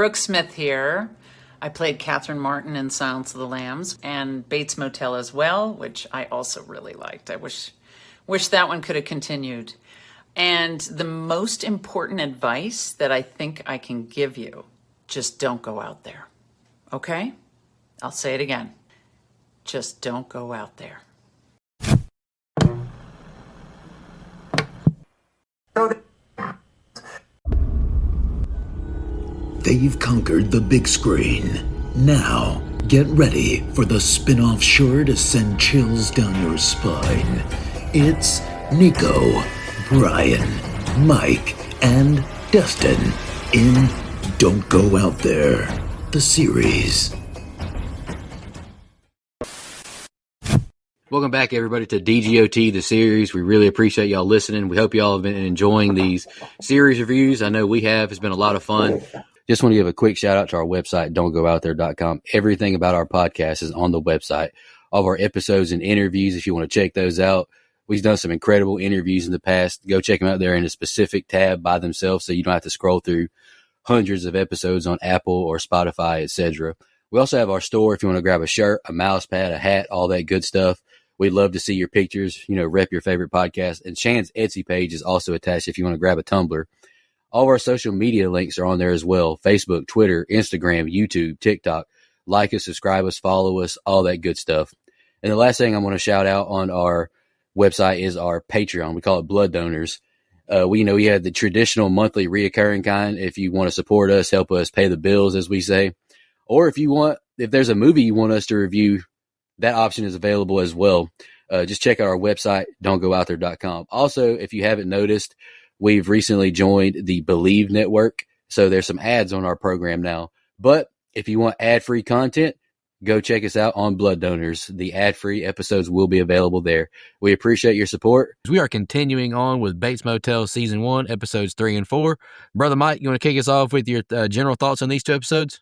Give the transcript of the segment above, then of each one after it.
Brooke Smith here. I played Catherine Martin in Silence of the Lambs and Bates Motel as well, which I also really liked. I wish that one could have continued. And the most important advice that I think I can give you, just don't go out there. Okay? I'll say it again. Just don't go out there. They've conquered the big screen. Now, get ready for the spin-off sure to send chills down your spine. It's Nico, Brian, Mike, and Dustin in Don't Go Out There, the series. Welcome back, everybody, to DGOT, the series. We really appreciate y'all listening. We hope y'all have been enjoying these series reviews. I know we have. It's been a lot of fun. Just want to give a quick shout out to our website, don'tgoouthere.com. Everything about our podcast is on the website. All of our episodes and interviews, if you want to check those out. We've done some incredible interviews in the past. Go check them out there in a specific tab by themselves so you don't have to scroll through hundreds of episodes on Apple or Spotify, etc. We also have our store if you want to grab a shirt, a mouse pad, a hat, all that good stuff. We'd love to see your pictures, rep your favorite podcast. And Shan's Etsy page is also attached if you want to grab a tumbler. All of our social media links are on there as well. Facebook, Twitter, Instagram, YouTube, TikTok. Like us, subscribe us, follow us, all that good stuff. And the last thing I want to shout out on our website is our Patreon. We call it Blood Donors. We have the traditional monthly reoccurring kind. If you want to support us, help us pay the bills, as we say. Or if there's a movie you want us to review, that option is available as well. Just check out our website, don'tgoouthere.com. Also, if you haven't noticed, we've recently joined the Believe Network, so there's some ads on our program now. But if you want ad-free content, go check us out on Blood Donors. The ad-free episodes will be available there. We appreciate your support. We are continuing on with Bates Motel Season 1, Episodes 3 and 4. Brother Mike, you want to kick us off with your general thoughts on these two episodes?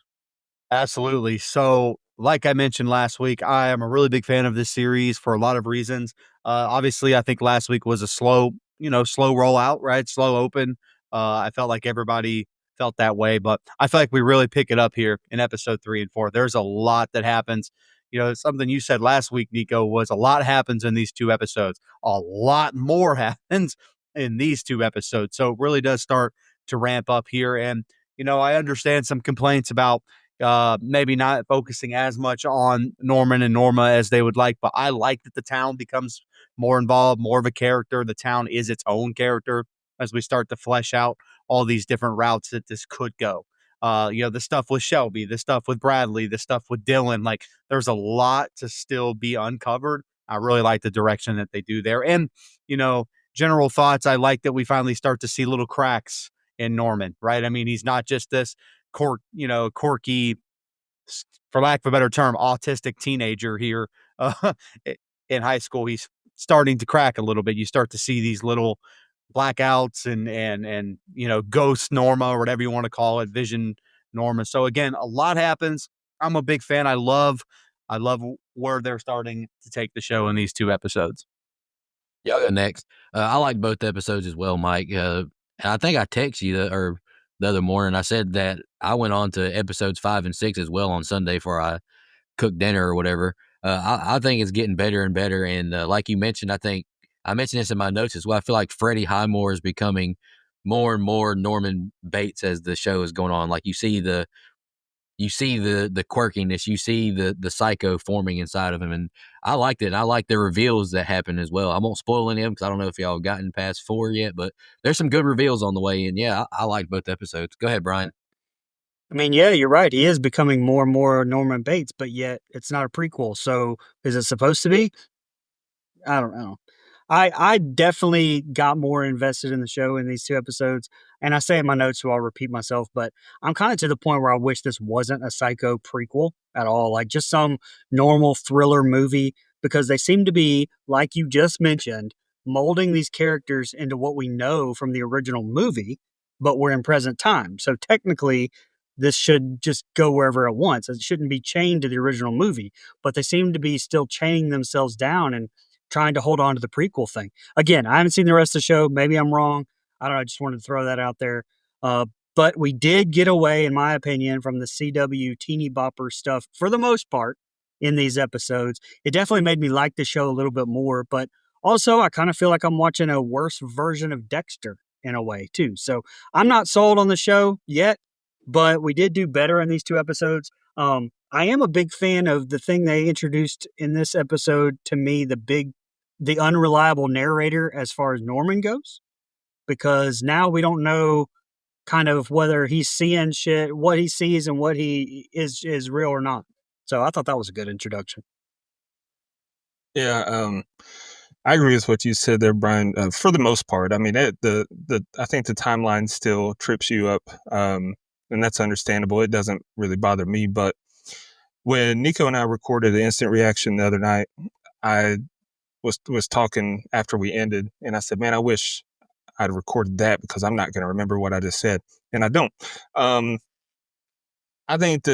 Absolutely. So, like I mentioned last week, I am a really big fan of this series for a lot of reasons. Obviously, I think last week was a slow rollout, right? Slow open. I felt like everybody felt that way, but I feel like we really pick it up here in episode 3 and 4. There's a lot that happens. Something you said last week, Nico, was a lot happens in these two episodes. A lot more happens in these two episodes. So it really does start to ramp up here. And, I understand some complaints about maybe not focusing as much on Norman and Norma as they would like, but I like that the town becomes more involved, more of a character. The town is its own character as we start to flesh out all these different routes that this could go. The stuff with Shelby, the stuff with Bradley, the stuff with Dylan, like there's a lot to still be uncovered. I really like the direction that they do there. And, general thoughts, I like that we finally start to see little cracks in Norman, right? I mean, he's not just this quirky, for lack of a better term, autistic teenager here in high school. He's starting to crack a little bit. You start to see these little blackouts and ghost Norma, or whatever you want to call it, vision Norma. So again, a lot happens. I'm a big fan. I love where they're starting to take the show in these two episodes. Y'all go next. I like both episodes as well, Mike. I think I texted you the other morning. I said that I went on to episodes 5 and 6 as well on Sunday before I cooked dinner or whatever. I think it's getting better and better. And like you mentioned, I think I mentioned this in my notes as well. I feel like Freddie Highmore is becoming more and more Norman Bates as the show is going on. Like you see the quirkiness, you see the psycho forming inside of him, and I liked it. I like the reveals that happen as well. I won't spoil any of them because I don't know if y'all have gotten past 4 yet, but there's some good reveals on the way. And yeah, I liked both episodes. Go ahead, Brian. I mean, yeah, you're right. He is becoming more and more Norman Bates, but yet it's not a prequel. So is it supposed to be? I don't know. I definitely got more invested in the show in these two episodes. And I say in my notes, so I'll repeat myself, but I'm kind of to the point where I wish this wasn't a Psycho prequel at all. Like just some normal thriller movie, because they seem to be, like you just mentioned, molding these characters into what we know from the original movie, but we're in present time. So technically, this should just go wherever it wants. It shouldn't be chained to the original movie, but they seem to be still chaining themselves down and trying to hold on to the prequel thing. Again, I haven't seen the rest of the show. Maybe I'm wrong. I don't know. I just wanted to throw that out there. But we did get away, in my opinion, from the CW teeny bopper stuff for the most part in these episodes. It definitely made me like the show a little bit more, but also I kind of feel like I'm watching a worse version of Dexter in a way too. So I'm not sold on the show yet, but we did do better in these 2 episodes. I am a big fan of the thing they introduced in this episode to me, the unreliable narrator as far as Norman goes, because now we don't know kind of whether he's seeing shit, what he sees and what he is real or not. So I thought that was a good introduction. Yeah, I agree with what you said there, Brian. For the most part, I mean, I think the timeline still trips you up, and that's understandable. It doesn't really bother me, but when Nico and I recorded the instant reaction the other night, I was talking after we ended, and I said, "Man, I wish I'd recorded that because I'm not going to remember what I just said," and I don't. Um, I think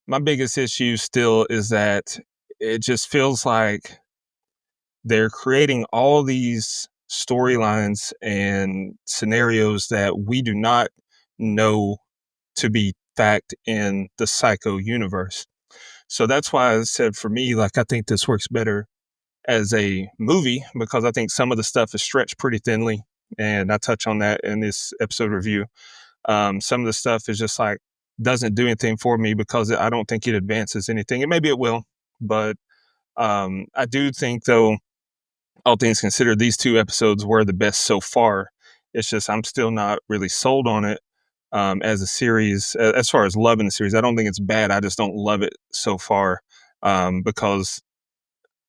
my biggest issue still is that it just feels like they're creating all these storylines and scenarios that we do not know to be fact in the Psycho universe. So that's why I said for me, like, I think this works better as a movie because I think some of the stuff is stretched pretty thinly. And I touch on that in this episode review. Some of the stuff is just like, doesn't do anything for me because I don't think it advances anything. And maybe it will, but I do think, though, all things considered, these 2 episodes were the best so far. It's just I'm still not really sold on it as a series. As far as loving the series, I don't think it's bad. I just don't love it so far because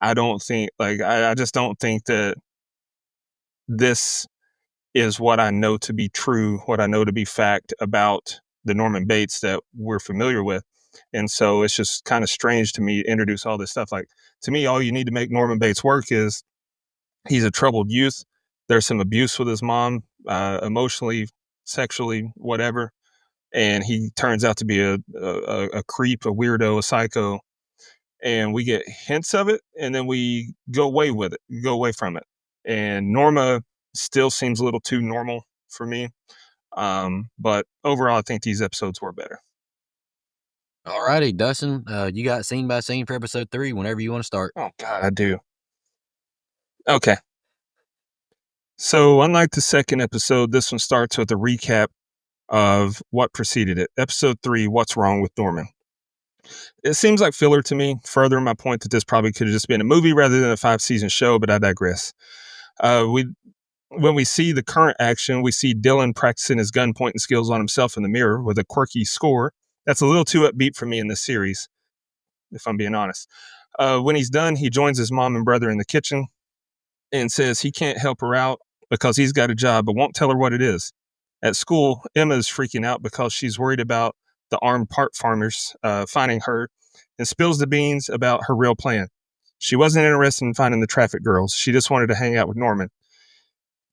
I don't think, like, I just don't think that this is what I know to be true, what I know to be fact about the Norman Bates that we're familiar with. And so it's just kind of strange to me to introduce all this stuff. Like, to me, all you need to make Norman Bates work is he's a troubled youth. There's some abuse with his mom, emotionally, sexually, whatever. And he turns out to be a creep, a weirdo, a psycho. And we get hints of it, and then we go away with it, go away from it. And Norma still seems a little too normal for me. But overall, I think these episodes were better. All righty, Dustin, you got scene by scene for episode 3 whenever you want to start. Oh, God, I do. Okay. So unlike the second episode, this one starts with a recap of what preceded it. Episode 3, What's Wrong with Norman? It seems like filler to me, furthering my point that this probably could have just been a movie rather than a 5-season show, but I digress. When we see the current action, we see Dylan practicing his gun pointing skills on himself in the mirror with a quirky score. That's a little too upbeat for me in this series, if I'm being honest. When he's done, he joins his mom and brother in the kitchen and says he can't help her out because he's got a job, but won't tell her what it is. At school, Emma is freaking out because she's worried about the armed part farmers finding her and spills the beans about her real plan. She wasn't interested in finding the traffic girls. She just wanted to hang out with Norman.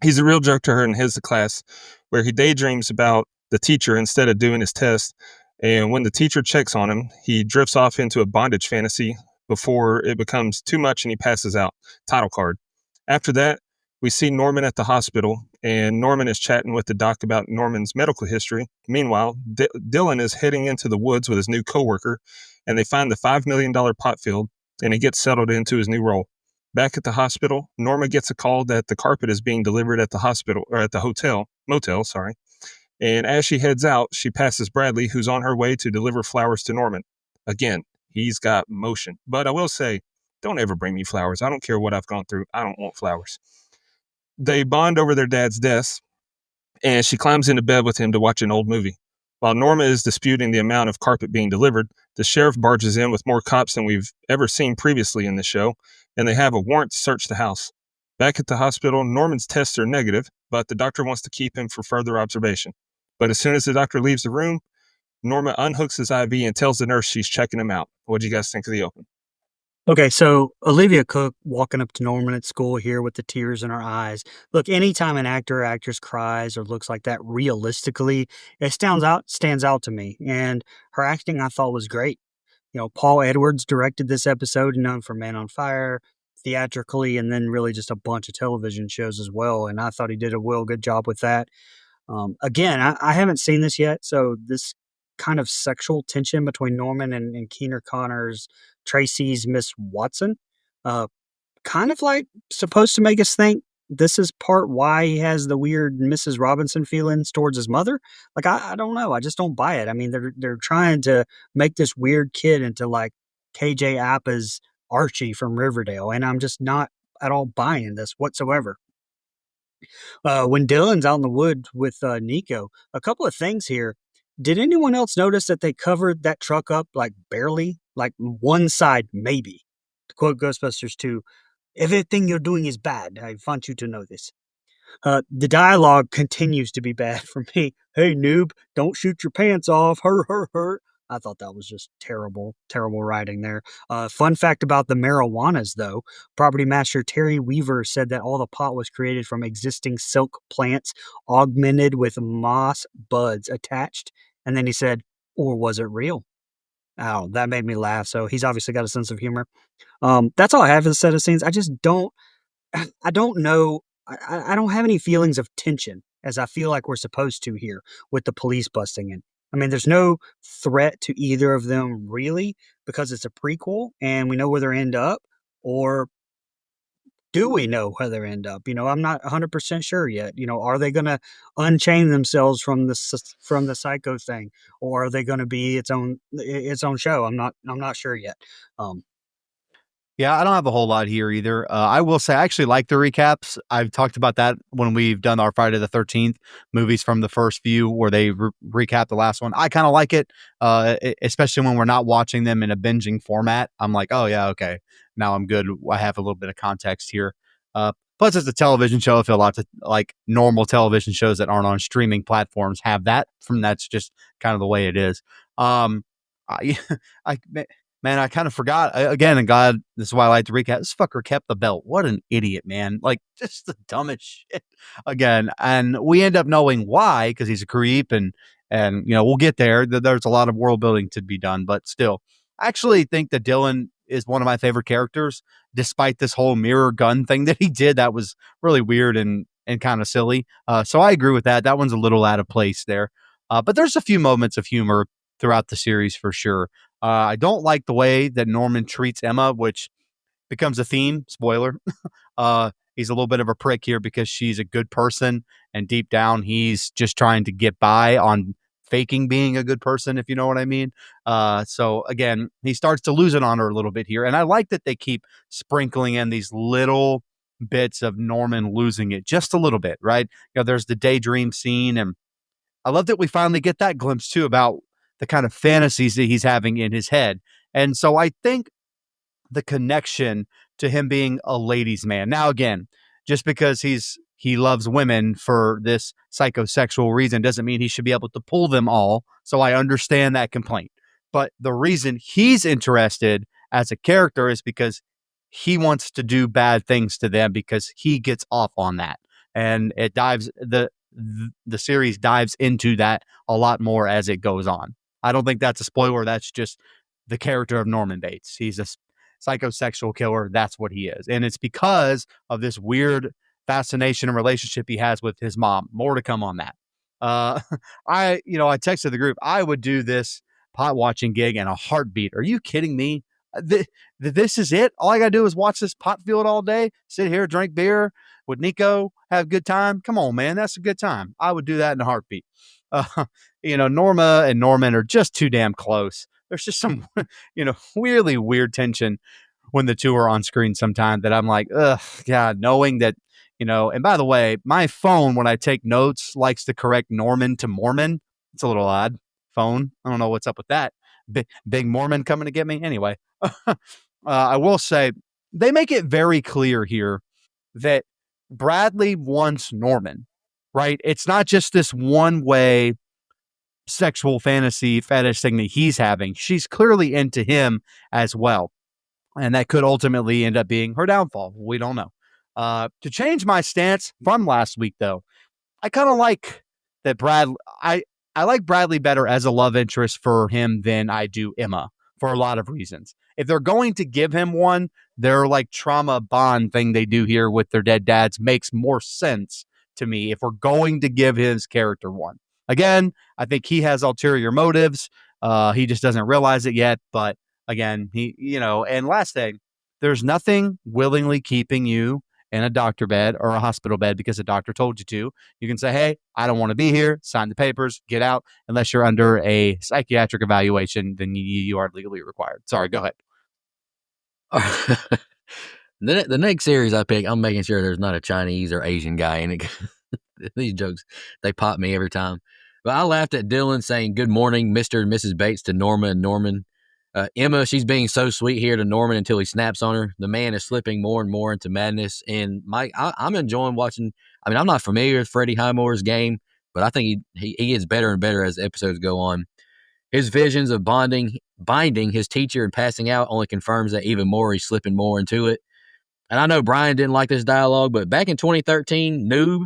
He's a real jerk to her in his class, where he daydreams about the teacher instead of doing his test. And when the teacher checks on him, he drifts off into a bondage fantasy before it becomes too much and he passes out. Title card. After that, we see Norman at the hospital, and Norman is chatting with the doc about Norman's medical history. Meanwhile, Dylan is heading into the woods with his new coworker, and they find the $5 million pot field, and he gets settled into his new role. Back at the hospital, Norma gets a call that the carpet is being delivered at the hospital, or at the motel, sorry. And as she heads out, she passes Bradley, who's on her way to deliver flowers to Norman. Again, he's got motion. But I will say, don't ever bring me flowers. I don't care what I've gone through. I don't want flowers. They bond over their dad's deaths, and she climbs into bed with him to watch an old movie. While Norma is disputing the amount of carpet being delivered, the sheriff barges in with more cops than we've ever seen previously in the show, and they have a warrant to search the house. Back at the hospital, Norman's tests are negative, but the doctor wants to keep him for further observation. But as soon as the doctor leaves the room, Norma unhooks his IV and tells the nurse she's checking him out. What do you guys think of the open? Okay, so Olivia Cook walking up to Norman at school here with the tears in her eyes. Look, anytime an actor or actress cries or looks like that realistically, it stands out to me. And her acting I thought was great. You know, Paul Edwards directed this episode, known for Man on Fire, theatrically, and then really just a bunch of television shows as well. And I thought he did a real good job with that. Again, I haven't seen this yet, so this kind of sexual tension between Norman and Keener Connor's Tracy's Miss Watson, uh, kind of like supposed to make us think this is part why he has the weird Mrs. Robinson feelings towards his mother. Like I don't know, I just don't buy it. I mean, they're trying to make this weird kid into like KJ Appa's Archie from Riverdale, and I'm just not at all buying this whatsoever. When Dylan's out in the woods with Nico, a couple of things here. Did anyone else notice that they covered that truck up like barely, like one side maybe? To quote Ghostbusters 2, everything you're doing is bad. I want you to know this. The dialogue continues to be bad for me. Hey, noob, don't shoot your pants off. Hurt, hurt, hurt. I thought that was just terrible, terrible writing there. Fun fact about the marijuanas, though. Property master Terry Weaver said that all the pot was created from existing silk plants augmented with moss buds attached. And then he said, or was it real? Oh, that made me laugh. So he's obviously got a sense of humor. That's all I have for the set of scenes. I just don't I don't know. I don't have any feelings of tension as I feel like we're supposed to here with the police busting in. I mean, there's no threat to either of them really because it's a prequel and we know where they end up. Or do we know where they end up? I'm not 100% sure yet. Are they going to unchain themselves from the psycho thing, or are they going to be its own show? I'm not sure yet. Um, Yeah, I don't have a whole lot here either. I will say I actually like the recaps. I've talked about that when we've done our Friday the 13th movies from the first view where they recap the last one. I kind of like it, especially when we're not watching them in a binging format. I'm like, oh, yeah, okay. Now I'm good. I have a little bit of context here. Plus, it's a television show. I feel lots of like normal television shows that aren't on streaming platforms have that. That's just kind of the way it is. I, I Man, I kind of forgot. Again, and God, this is why I like to recap. This fucker kept the belt. What an idiot, man. Like, just the dumbest shit. Again, and we end up knowing why, because he's a creep, and we'll get there. There's a lot of world building to be done, but still. I actually think that Dylan is one of my favorite characters, despite this whole mirror gun thing that he did. That was really weird and kind of silly. So I agree with that. That one's a little out of place there. But there's a few moments of humor throughout the series for sure. I don't like the way that Norman treats Emma, which becomes a theme. Spoiler. He's a little bit of a prick here because she's a good person, and deep down, he's just trying to get by on faking being a good person, if you know what I mean. So again, he starts to lose it on her a little bit here, and I like that they keep sprinkling in these little bits of Norman losing it just a little bit, right? There's the daydream scene, and I love that we finally get that glimpse too about the kind of fantasies that he's having in his head. And so I think the connection to him being a ladies' man. Now, again, just because he loves women for this psychosexual reason doesn't mean he should be able to pull them all. So I understand that complaint. But the reason he's interested as a character is because he wants to do bad things to them because he gets off on that. And the series dives into that a lot more as it goes on. I don't think that's a spoiler. That's just the character of Norman Bates. He's a psychosexual killer. That's what he is. And it's because of this weird fascination and relationship he has with his mom. More to come on that. I texted the group, I would do this pot watching gig in a heartbeat. Are you kidding me? This is it. All I got to do is watch this pot field all day, sit here, drink beer with Nico, have a good time. Come on, man. That's a good time. I would do that in a heartbeat. Norma and Norman are just too damn close. There's just some, weirdly weird tension when the two are on screen sometime that I'm like, ugh, God, knowing that, and by the way, my phone, when I take notes, likes to correct Norman to Mormon. It's a little odd. Phone. I don't know what's up with that. Big Mormon coming to get me. Anyway, I will say they make it very clear here that Bradley wants Norman, right? It's not just this one way sexual fantasy fetish thing that he's having. She's clearly into him as well. And that could ultimately end up being her downfall. We don't know. To change my stance from last week, though, I kind of like that I like Bradley better as a love interest for him than I do Emma for a lot of reasons. If they're going to give him one, their like trauma bond thing they do here with their dead dads makes more sense to me if we're going to give his character one. Again, I think he has ulterior motives. He just doesn't realize it yet. But again, and last thing, there's nothing willingly keeping you in a doctor bed or a hospital bed because a doctor told you to. You can say, hey, I don't want to be here, sign the papers, get out. Unless you're under a psychiatric evaluation, then you are legally required. Sorry, go ahead. The next series I pick, I'm making sure there's not a Chinese or Asian guy in it. These jokes, they pop me every time. But I laughed at Dylan saying, good morning, Mr. and Mrs. Bates to Norma and Norman. Emma, she's being so sweet here to Norman until he snaps on her. The man is slipping more and more into madness. And Mike, I'm enjoying watching. I mean, I'm not familiar with Freddie Highmore's game, but I think he gets better and better as the episodes go on. His visions of binding his teacher and passing out only confirms that even more he's slipping more into it. And I know Brian didn't like this dialogue, but back in 2013, noob,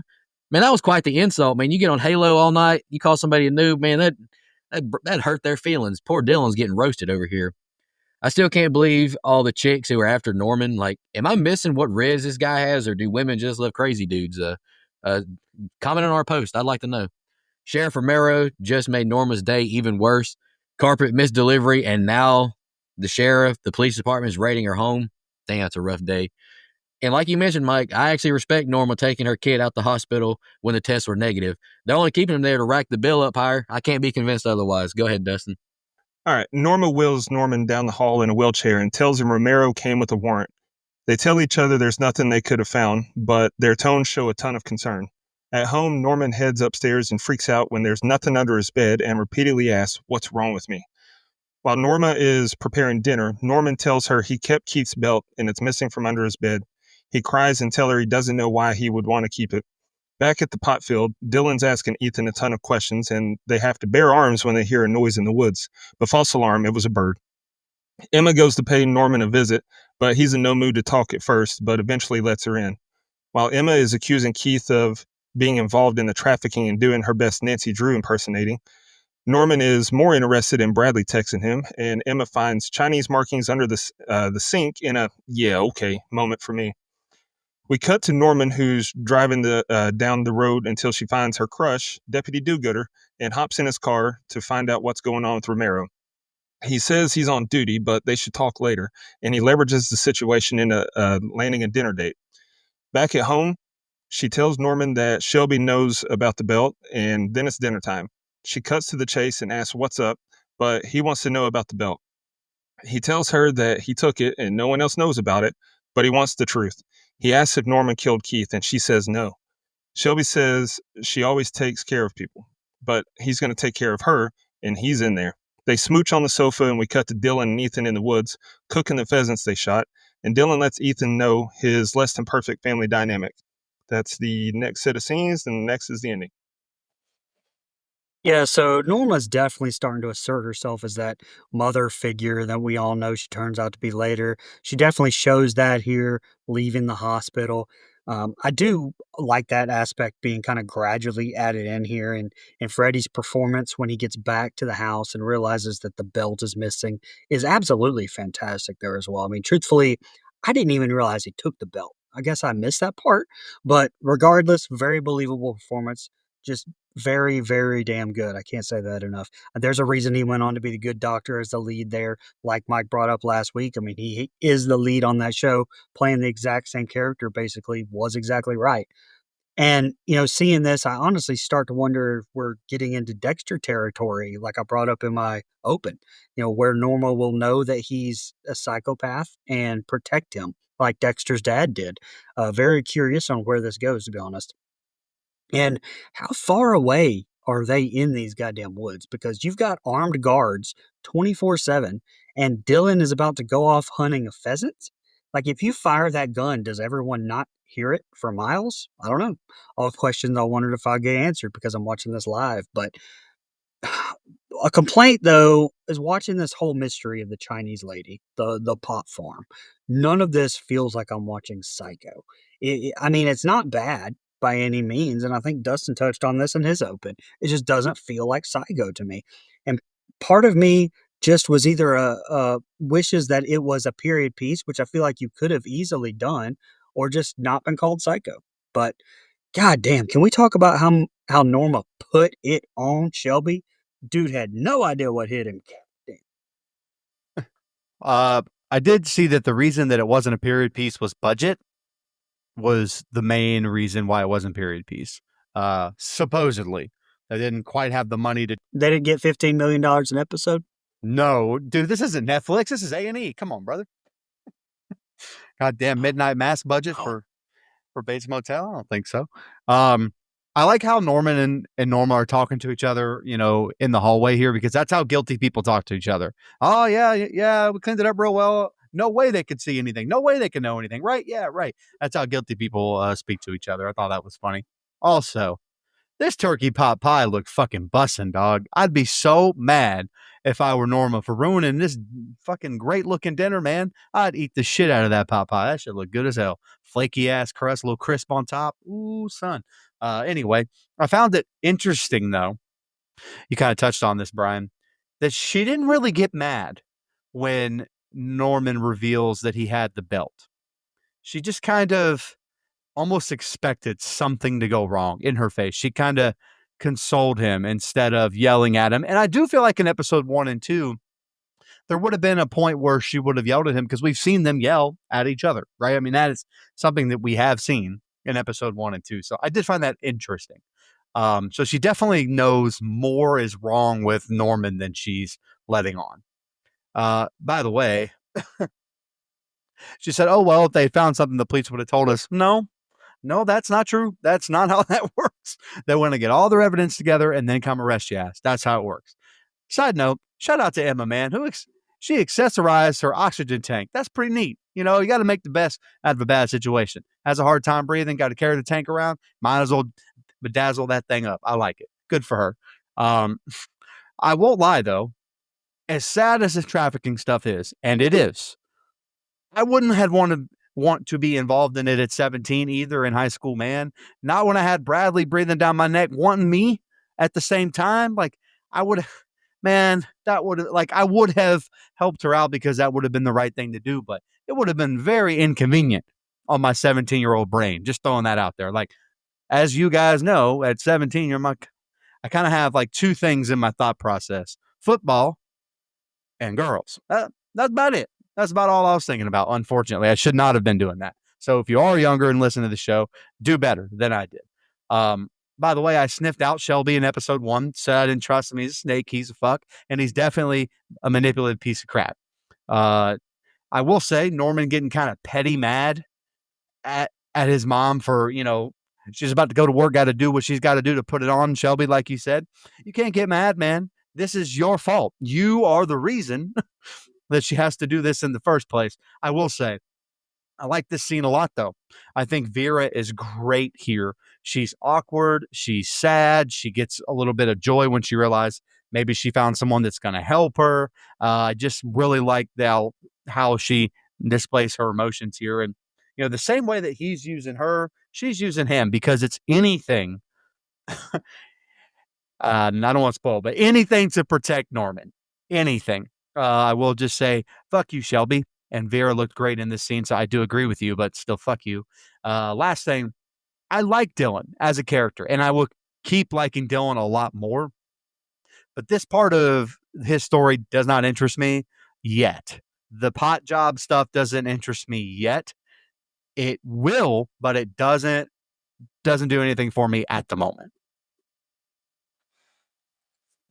man, that was quite the insult, man. You get on Halo all night, you call somebody a noob, man, that hurt their feelings. Poor Dylan's getting roasted over here. I still can't believe all the chicks who are after Norman. Like, am I missing what Riz this guy has, or do women just love crazy dudes? Comment on our post. I'd like to know. Sheriff Romero just made Norma's day even worse. Carpet misdelivery, and now the police department is raiding her home. Dang, that's a rough day. And like you mentioned, Mike, I actually respect Norma taking her kid out the hospital when the tests were negative. They're only keeping him there to rack the bill up higher. I can't be convinced otherwise. Go ahead, Dustin. All right. Norma wheels Norman down the hall in a wheelchair and tells him Romero came with a warrant. They tell each other there's nothing they could have found, but their tones show a ton of concern. At home, Norman heads upstairs and freaks out when there's nothing under his bed and repeatedly asks, what's wrong with me? While Norma is preparing dinner, Norman tells her he kept Keith's belt and it's missing from under his bed. He cries and tells her he doesn't know why he would want to keep it. Back at the pot field, Dylan's asking Ethan a ton of questions, and they have to bear arms when they hear a noise in the woods. But false alarm, it was a bird. Emma goes to pay Norman a visit, but he's in no mood to talk at first, but eventually lets her in. While Emma is accusing Keith of being involved in the trafficking and doing her best Nancy Drew impersonating, Norman is more interested in Bradley texting him, and Emma finds Chinese markings under the sink in a yeah, okay moment for me. We cut to Norman, who's driving down the road until she finds her crush, Deputy Do-Gooder, and hops in his car to find out what's going on with Romero. He says he's on duty, but they should talk later, and he leverages the situation into landing a dinner date. Back at home, she tells Norman that Shelby knows about the belt, and then it's dinner time. She cuts to the chase and asks what's up, but he wants to know about the belt. He tells her that he took it and no one else knows about it, but he wants the truth. He asks if Norman killed Keith, and she says no. Shelby says she always takes care of people, but he's going to take care of her, and he's in there. They smooch on the sofa, and we cut to Dylan and Ethan in the woods, cooking the pheasants they shot, and Dylan lets Ethan know his less than perfect family dynamic. That's the next set of scenes, and next is the ending. Yeah, so Norma's definitely starting to assert herself as that mother figure that we all know she turns out to be later. She definitely shows that here, leaving the hospital. I do like that aspect being kind of gradually added in here, and Freddie's performance when he gets back to the house and realizes that the belt is missing is absolutely fantastic there as well. I mean, truthfully, I didn't even realize he took the belt. I guess I missed that part, but regardless, very believable performance. Just very, very damn good. I can't say that enough. There's a reason he went on to be the good doctor as the lead there, like Mike brought up last week. I mean, he is the lead on that show, playing the exact same character, basically, was exactly right. And, seeing this, I honestly start to wonder if we're getting into Dexter territory, like I brought up in my open, where Norma will know that he's a psychopath and protect him, like Dexter's dad did. Very curious on where this goes, to be honest. And how far away are they in these goddamn woods? Because you've got armed guards 24/7, and Dylan is about to go off hunting a pheasant. Like, if you fire that gun, does everyone not hear it for miles? I don't know. All questions I wondered if I'd get answered because I'm watching this live. But a complaint, though, is watching this whole mystery of the Chinese lady, the pot farm. None of this feels like I'm watching Psycho. I mean, it's not bad by any means, and I think Dustin touched on this in his open. It just doesn't feel like Psycho to me. And part of me just was either a wishes that it was a period piece, which I feel like you could have easily done, or just not been called Psycho. But God damn, can we talk about how Norma put it on Shelby? Dude had no idea what hit him. I did see that the reason that it wasn't a period piece was budget was the main reason why it wasn't period piece. Supposedly, they didn't quite have the money to. They didn't get $15 million an episode? No, dude, this isn't Netflix. This is A&E. Come on, brother. Goddamn midnight mass budget for Bates Motel. I don't think so. I like how Norman and Norma are talking to each other, you know, in the hallway here, because that's how guilty people talk to each other. Oh yeah, we cleaned it up real well. No way they could see anything. No way they could know anything. Right? Yeah, right. That's how guilty people speak to each other. I thought that was funny. Also, this turkey pot pie looked fucking bussin', dog. I'd be so mad if I were Norma for ruining this fucking great looking dinner, man. I'd eat the shit out of that pot pie. That shit look good as hell. Flaky ass crust, a little crisp on top. Ooh, son. Anyway, I found it interesting though. You kind of touched on this, Brian, that she didn't really get mad when Norman reveals that he had the belt. She just kind of almost expected something to go wrong in her face. She kind of consoled him instead of yelling at him. And I do feel like in episode 1 and 2, there would have been a point where she would have yelled at him, because we've seen them yell at each other, right? I mean, that is something that we have seen in episode 1 and 2. So I did find that interesting. So she definitely knows more is wrong with Norman than she's letting on. By the way, she said, oh, well, if they found something, the police would have told us. No, that's not true. That's not how that works. They want to get all their evidence together and then come arrest your ass. That's how it works. Side note, shout out to Emma, man, she accessorized her oxygen tank. That's pretty neat. You know, you got to make the best out of a bad situation. Has a hard time breathing, got to carry the tank around. Might as well bedazzle that thing up. I like it. Good for her. I won't lie, though. As sad as this trafficking stuff is, and it is, I wouldn't have want to be involved in it at 17 either in high school, man. Not when I had Bradley breathing down my neck, wanting me at the same time. Like, I would, man, I would have helped her out because that would have been the right thing to do, but it would have been very inconvenient on my 17-year-old brain. Just throwing that out there. Like, as you guys know, at 17, I kind of have like two things in my thought process: football and girls. That's about it. That's about all I was thinking about. Unfortunately, I should not have been doing that. So if you are younger and listen to the show, do better than I did. By the way, I sniffed out Shelby in episode 1, said I didn't trust him. He's a snake. He's a fuck. And he's definitely a manipulative piece of crap. I will say Norman getting kind of petty mad at his mom for, you know, she's about to go to work, got to do what she's got to do to put it on Shelby, like you said. You can't get mad, man. This is your fault. You are the reason that she has to do this in the first place. I will say, I like this scene a lot, though. I think Vera is great here. She's awkward. She's sad. She gets a little bit of joy when she realizes maybe she found someone that's going to help her. I just really like how she displays her emotions here. And, you know, the same way that he's using her, she's using him, because it's anything. And I don't want to spoil, but anything to protect Norman. Anything. I will just say, fuck you, Shelby. And Vera looked great in this scene, so I do agree with you, but still, fuck you. Last thing, I like Dylan as a character, and I will keep liking Dylan a lot more. But this part of his story does not interest me yet. The pot job stuff doesn't interest me yet. It will, but it doesn't do anything for me at the moment.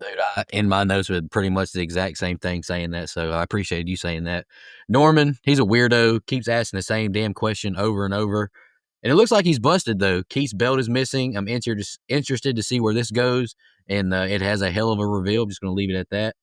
Dude, in my notes with pretty much the exact same thing saying that, so I appreciate you saying that. Norman, he's a weirdo, keeps asking the same damn question over and over. And it looks like he's busted, though. Keith's belt is missing. I'm interested to see where this goes, and it has a hell of a reveal. I'm just going to leave it at that.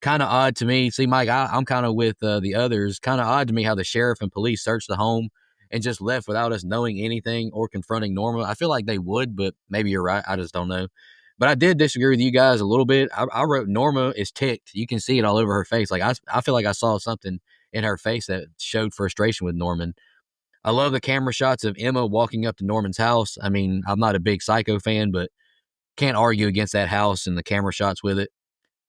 Kind of odd to me. See, Mike, I'm kind of with the others. Kind of odd to me how the sheriff and police searched the home and just left without us knowing anything or confronting Norma. I feel like they would, but maybe you're right. I just don't know. But I did disagree with you guys a little bit. I wrote Norma is ticked. You can see it all over her face. Like I feel like I saw something in her face that showed frustration with Norman. I love the camera shots of Emma walking up to Norman's house. I mean, I'm not a big Psycho fan, but can't argue against that house and the camera shots with it.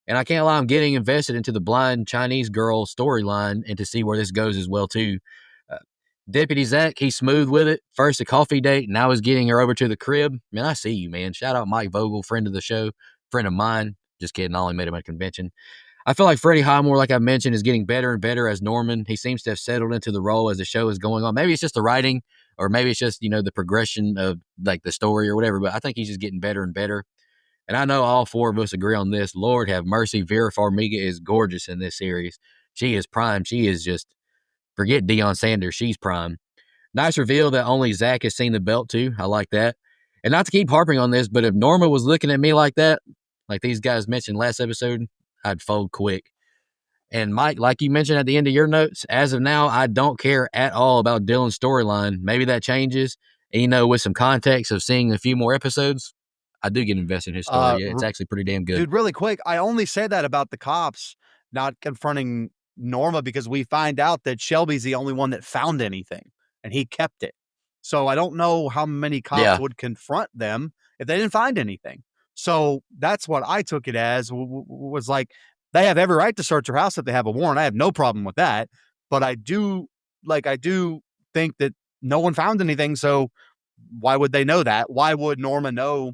And I can't lie, I'm getting invested into the blind Chinese girl storyline and to see where this goes as well, too. Deputy Zach, he's smooth with it. First a coffee date, now he's getting her over to the crib. Man, I see you, man. Shout out Mike Vogel, friend of the show, friend of mine. Just kidding, I only met him at a convention. I feel like Freddie Highmore, like I mentioned, is getting better and better as Norman. He seems to have settled into the role as the show is going on. Maybe it's just the writing, or maybe it's just, the progression of like the story or whatever, but I think he's just getting better and better. And I know all four of us agree on this. Lord have mercy, Vera Farmiga is gorgeous in this series. She is prime. She is just, forget Deion Sanders, she's prime. Nice reveal that only Zach has seen the belt too. I like that. And not to keep harping on this, but if Norma was looking at me like that, like these guys mentioned last episode, I'd fold quick. And Mike, like you mentioned at the end of your notes, as of now, I don't care at all about Dylan's storyline. Maybe that changes. And, with some context of seeing a few more episodes, I do get invested in his story. It's actually pretty damn good. Dude, really quick, I only say that about the cops not confronting Norma because we find out that Shelby's the only one that found anything and he kept it. So I don't know how many cops would confront them if they didn't find anything. So that's what I took it as, was like, they have every right to search her house if they have a warrant. I have no problem with that. But I do think that no one found anything. So why would they know that? Why would Norma know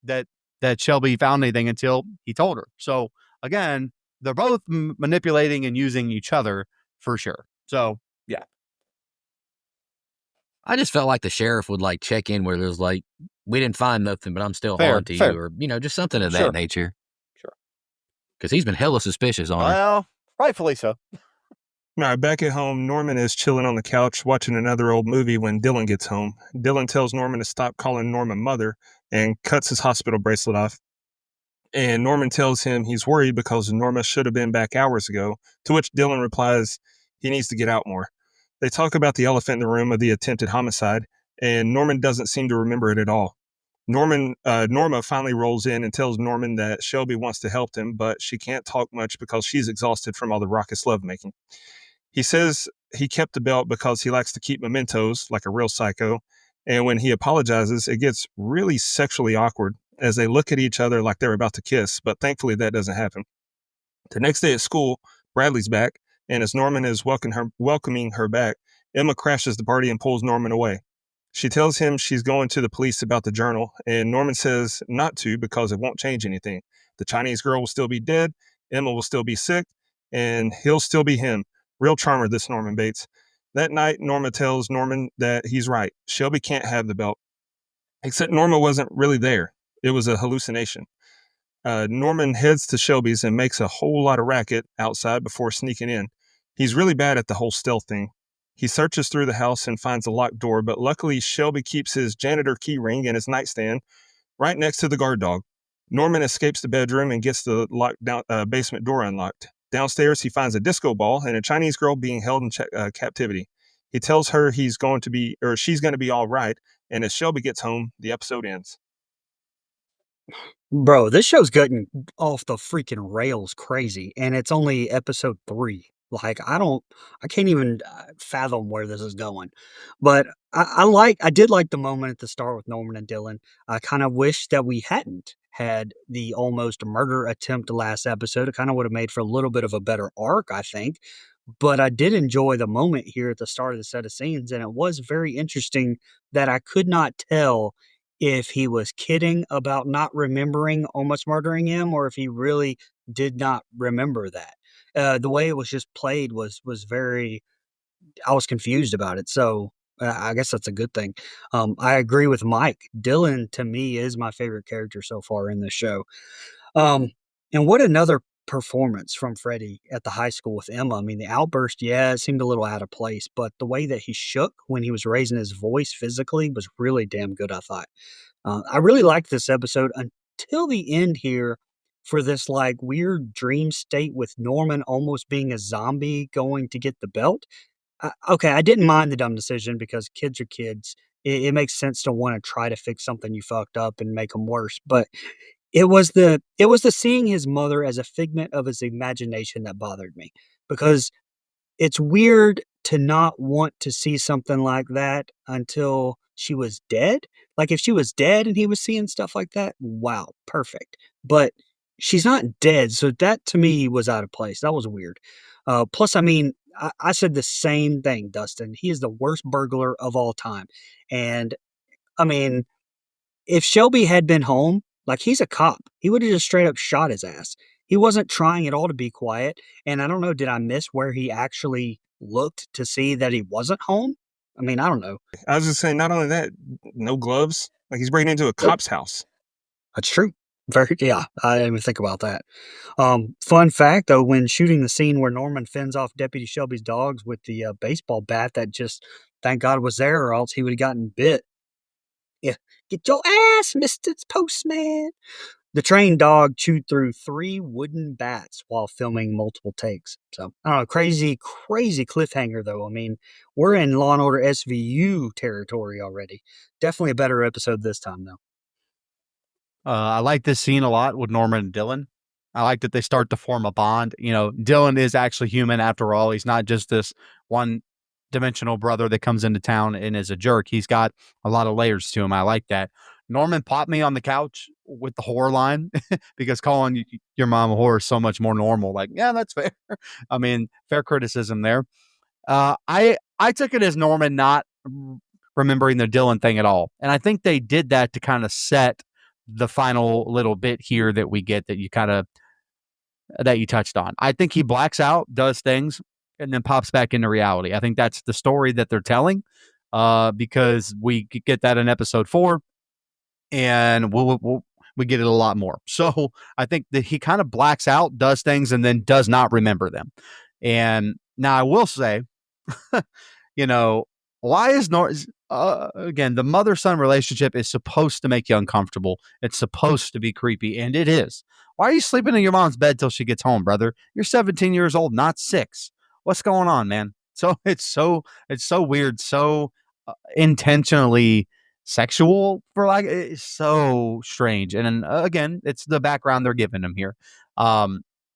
that Shelby found anything until he told her? So again, they're both manipulating and using each other for sure. So yeah, I just felt like the sheriff would like check in where there's like, we didn't find nothing, but I'm still on to you, or just something of that nature. Sure. Because he's been hella suspicious on her. Well, rightfully so. All right, back at home, Norman is chilling on the couch watching another old movie when Dylan gets home. Dylan tells Norman to stop calling Norma mother and cuts his hospital bracelet off. And Norman tells him he's worried because Norma should have been back hours ago, to which Dylan replies he needs to get out more. They talk about the elephant in the room of the attempted homicide, and Norman doesn't seem to remember it at all. Norma finally rolls in and tells Norman that Shelby wants to help him, but she can't talk much because she's exhausted from all the raucous lovemaking. He says he kept the belt because he likes to keep mementos like a real psycho. And when he apologizes, it gets really sexually awkward as they look at each other like they're about to kiss. But thankfully, that doesn't happen. The next day at school, Bradley's back. And as Norman is welcoming her back, Emma crashes the party and pulls Norman away. She tells him she's going to the police about the journal. And Norman says not to because it won't change anything. The Chinese girl will still be dead. Emma will still be sick. And he'll still be him. Real charmer, this Norman Bates. That night, Norma tells Norman that he's right. Shelby can't have the belt. Except Norma wasn't really there. It was a hallucination. Norman heads to Shelby's and makes a whole lot of racket outside before sneaking in. He's really bad at the whole stealth thing. He searches through the house and finds a locked door, but luckily Shelby keeps his janitor key ring in his nightstand right next to the guard dog. Norman escapes the bedroom and gets the locked basement door unlocked. Downstairs, he finds a disco ball and a Chinese girl being held in captivity. He tells her she's going to be all right, and as Shelby gets home, the episode ends. Bro, this show's getting off the freaking rails crazy, and it's only episode 3. Like, I can't even fathom where this is going. But I did like the moment at the start with Norman and Dylan. I kind of wish that we hadn't had the almost murder attempt last episode. It kind of would have made for a little bit of a better arc, I think. But I did enjoy the moment here at the start of the set of scenes, and it was very interesting that I could not tell if he was kidding about not remembering almost murdering him or if he really did not remember that. The way it was just played was very, I was confused about it. So I guess that's a good thing. I agree with Mike. Dylan, to me, is my favorite character so far in this show. And what another performance from Freddie at the high school with Emma. I mean, the outburst, yeah, it seemed a little out of place, but the way that he shook when he was raising his voice physically was really damn good, I thought. I really liked this episode until the end here for this like weird dream state with Norman almost being a zombie going to get the belt. Okay, I didn't mind the dumb decision because kids are kids. It makes sense to want to try to fix something you fucked up and make them worse, but it was the seeing his mother as a figment of his imagination that bothered me, because it's weird to not want to see something like that until she was dead. Like, if she was dead and he was seeing stuff like that, wow, perfect. But she's not dead, so that to me was out of place. That was weird. Plus, I mean, I said the same thing, Dustin. He is the worst burglar of all time. And I mean, if Shelby had been home, like he's a cop, he would have just straight up shot his ass. He wasn't trying at all to be quiet. And I don't know, did I miss where he actually looked to see that he wasn't home? I mean, I don't know. I was just saying, not only that, no gloves. Like he's breaking into a cop's house. That's true. Very, yeah, I didn't even think about that. Fun fact though, when shooting the scene where Norman fends off Deputy Shelby's dogs with the baseball bat that just, thank God was there, or else he would have gotten bit. Yeah, get your ass, Mr. Postman. The trained dog chewed through 3 wooden bats while filming multiple takes. So, I don't know, crazy cliffhanger though. I mean, we're in Law and Order SVU territory already. Definitely a better episode this time though. I like this scene a lot with Norman and Dylan. I like that they start to form a bond. You know, Dylan is actually human after all. He's not just this one dimensional brother that comes into town and is a jerk. He's got a lot of layers to him. I like that. Norman popped me on the couch with the whore line because calling your mom a whore is so much more normal. Like, yeah, that's fair. I mean, fair criticism there. I took it as Norman not remembering the Dylan thing at all, and I think they did that to kind of set the final little bit here that we get that you touched on. I think he blacks out, does things, and then pops back into reality. I think that's the story that they're telling, because we get that in episode 4, and we get it a lot more. So I think that he kind of blacks out, does things, and then does not remember them. And now I will say, you know, why is again, the mother-son relationship is supposed to make you uncomfortable. It's supposed to be creepy, and it is. Why are you sleeping in your mom's bed till she gets home, brother? You're 17 years old, not 6. What's going on, man? So it's so weird, so intentionally sexual for like it's so strange. And again, it's the background they're giving him here.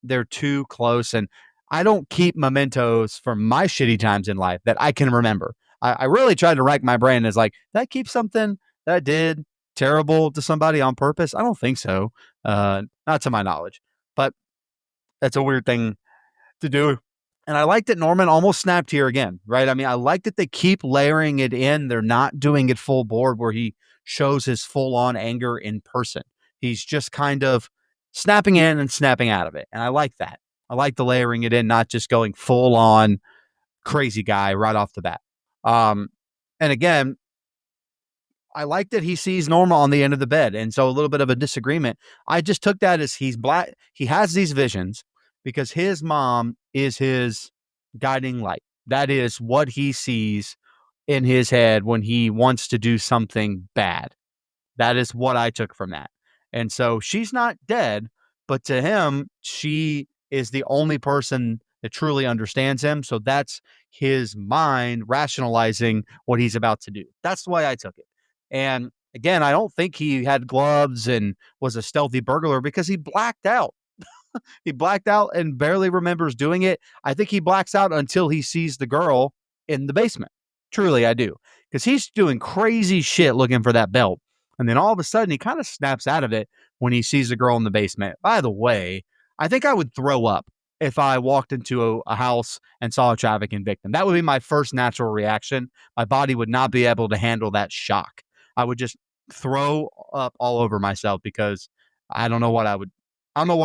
They're too close, and I don't keep mementos from my shitty times in life that I can remember. I really tried to rack my brain as like, did I keep something that I did terrible to somebody on purpose? I don't think so. Not to my knowledge, but that's a weird thing to do. And I like that Norman almost snapped here again, right? I mean, I like that they keep layering it in. They're not doing it full board where he shows his full on anger in person. He's just kind of snapping in and snapping out of it. And I like that. I like the layering it in, not just going full on crazy guy right off the bat. And again, I like that he sees Norma on the end of the bed. And so a little bit of a disagreement. I just took that as he's black. He has these visions because his mom is his guiding light. That is what he sees in his head when he wants to do something bad. That is what I took from that. And so she's not dead, but to him, she is the only person that truly understands him. So that's his mind rationalizing what he's about to do. That's the way I took it. And again, I don't think he had gloves and was a stealthy burglar because he blacked out. He blacked out and barely remembers doing it. I think he blacks out until he sees the girl in the basement. Truly, I do. Because he's doing crazy shit looking for that belt. And then all of a sudden, he kind of snaps out of it when he sees the girl in the basement. By the way, I think I would throw up if I walked into a house and saw a trafficking victim. That would be my first natural reaction. My body would not be able to handle that shock. I would just throw up all over myself because I don't know what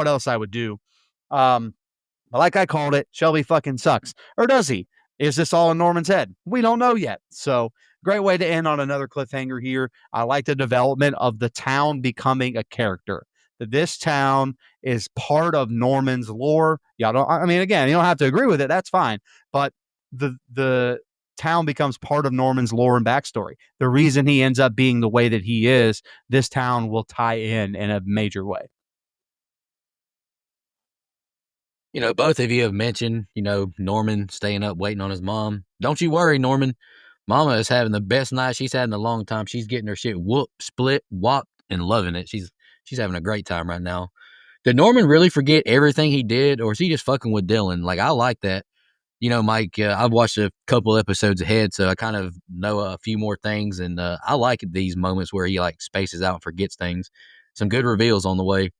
else I would do. Like I called it, Shelby fucking sucks. Or does he? Is this all in Norman's head? We don't know yet. So great way to end on another cliffhanger here. I like the development of the town becoming a character. That this town is part of Norman's lore. Y'all don't, I mean, again, you don't have to agree with it. That's fine. But the town becomes part of Norman's lore and backstory. The reason he ends up being the way that he is, this town will tie in a major way. You know, both of you have mentioned, Norman staying up waiting on his mom. Don't you worry, Norman. Mama is having the best night she's had in a long time. She's getting her shit whooped, split, whopped, and loving it. She's having a great time right now. Did Norman really forget everything he did, or is he just fucking with Dylan? Like, I like that. Mike, I've watched a couple episodes ahead, so I kind of know a few more things, and I like these moments where he, spaces out and forgets things. Some good reveals on the way.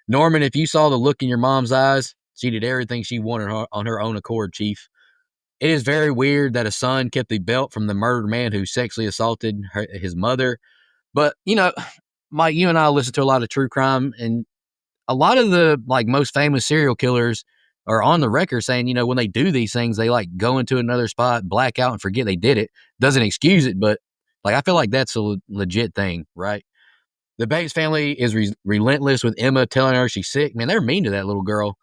Norman, if you saw the look in your mom's eyes, she did everything she wanted on her own accord, Chief. It is very weird that a son kept the belt from the murdered man who sexually assaulted his mother. But, Mike, you and I listen to a lot of true crime, and a lot of the most famous serial killers are on the record saying, when they do these things, they go into another spot, black out, and forget they did it. Doesn't excuse it, but I feel like that's a legit thing, right? The Bates family is relentless with Emma telling her she's sick. Man, they're mean to that little girl.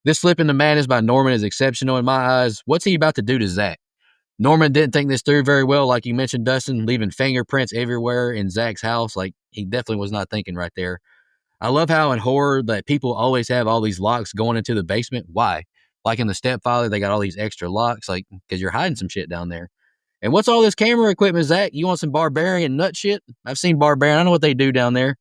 This slip into madness by Norman is exceptional in my eyes. What's he about to do to Zach? Norman didn't think this through very well, like you mentioned, Dustin, leaving fingerprints everywhere in Zach's house. He definitely was not thinking right there. I love how in horror that people always have all these locks going into the basement. Why? Like in The Stepfather, they got all these extra locks, because you're hiding some shit down there. And what's all this camera equipment, Zach? You want some barbarian nut shit? I've seen barbarian. I know what they do down there.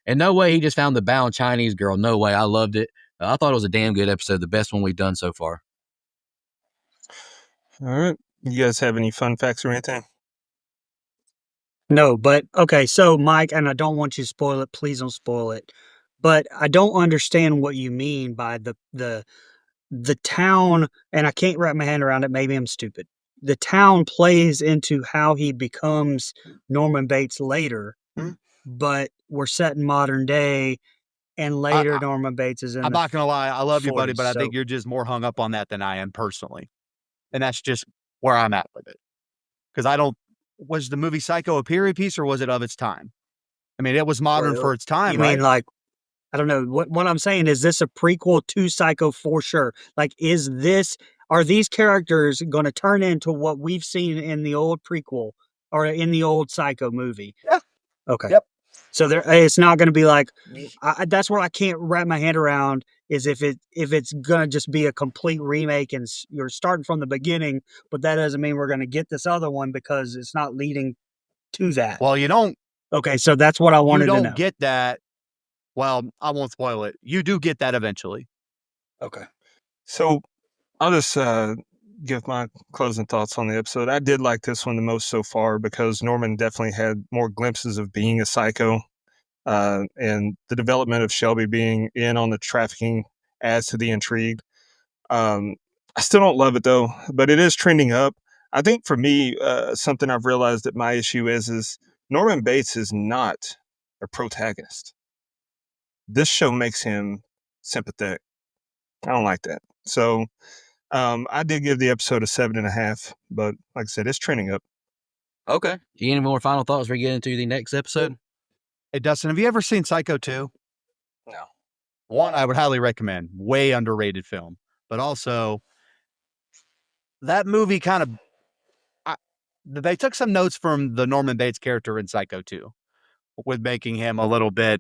And no way he just found the bound Chinese girl. No way. I loved it. I thought it was a damn good episode. The best one we've done so far. All right. You guys have any fun facts or anything? No, but okay. So, Mike, and I don't want you to spoil it. Please don't spoil it. But I don't understand what you mean by the town, and I can't wrap my hand around it. Maybe I'm stupid. The town plays into how he becomes Norman Bates later, but we're set in modern day, and later Norman Bates is in. I'm not gonna lie, I love you, buddy, 40s, but I so- think you're just more hung up on that than I am personally, and that's just where I'm at with it. Because I don't. Was the movie Psycho a period piece or was it of its time? I mean, it was modern for its time, You right? mean I don't know what I'm saying is this a prequel to Psycho for sure? Are these characters going to turn into what we've seen in the old prequel or in the old Psycho movie? Yeah. Okay. Yep. So it's not going to be like that's what I can't wrap my hand around is if it's going to just be a complete remake and you're starting from the beginning, but that doesn't mean we're going to get this other one because it's not leading to that. Well, you don't. Okay, so that's what I wanted to know. You don't get that. Well, I won't spoil it. You do get that eventually. Okay. So I'll just give my closing thoughts on the episode. I did like this one the most so far because Norman definitely had more glimpses of being a psycho. And the development of Shelby being in on the trafficking adds to the intrigue. I still don't love it though, but it is trending up. I think for me, something I've realized that my issue is Norman Bates is not a protagonist. This show makes him sympathetic. I don't like that. So I did give the episode a 7.5, but like I said, it's trending up. Okay. Any more final thoughts before we get into the next episode? Hey, Dustin, have you ever seen Psycho 2? No. One, I would highly recommend. Way underrated film. But also, that movie kind of... they took some notes from the Norman Bates character in Psycho 2 with making him a little bit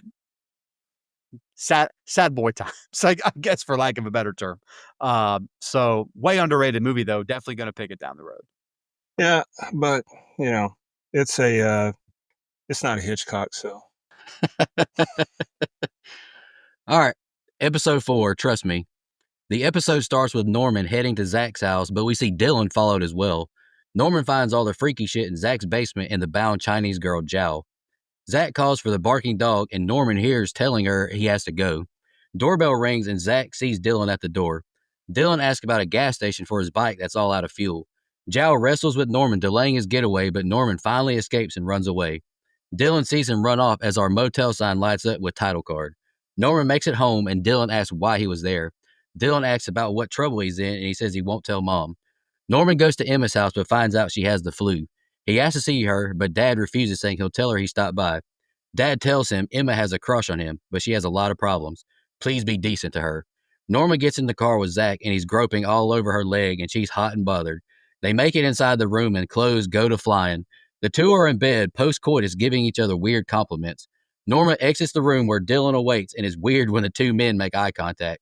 sad boy times, I guess, for lack of a better term. So way underrated movie, though. Definitely going to pick it down the road. Yeah, but, it's it's not a Hitchcock, so... All right. Episode 4, trust me. The episode starts with Norman heading to Zach's house, but we see Dylan followed as well. Norman finds all the freaky shit in Zach's basement and the bound Chinese girl, Zhao. Zach calls for the barking dog, and Norman hears telling her he has to go. Doorbell rings, and Zach sees Dylan at the door. Dylan asks about a gas station for his bike that's all out of fuel. Zhao wrestles with Norman, delaying his getaway, but Norman finally escapes and runs away. Dylan sees him run off as our motel sign lights up with title card. Norman makes it home, and Dylan asks why he was there. Dylan asks about what trouble he's in, and he says he won't tell Mom. Norman goes to Emma's house, but finds out she has the flu. He asks to see her, but Dad refuses, saying he'll tell her he stopped by. Dad tells him Emma has a crush on him, but she has a lot of problems. Please be decent to her. Norman gets in the car with Zach, and he's groping all over her leg, and she's hot and bothered. They make it inside the room, and clothes go to flying. The two are in bed, post-coitus, giving each other weird compliments. Norma exits the room where Dylan awaits and is weird when the two men make eye contact.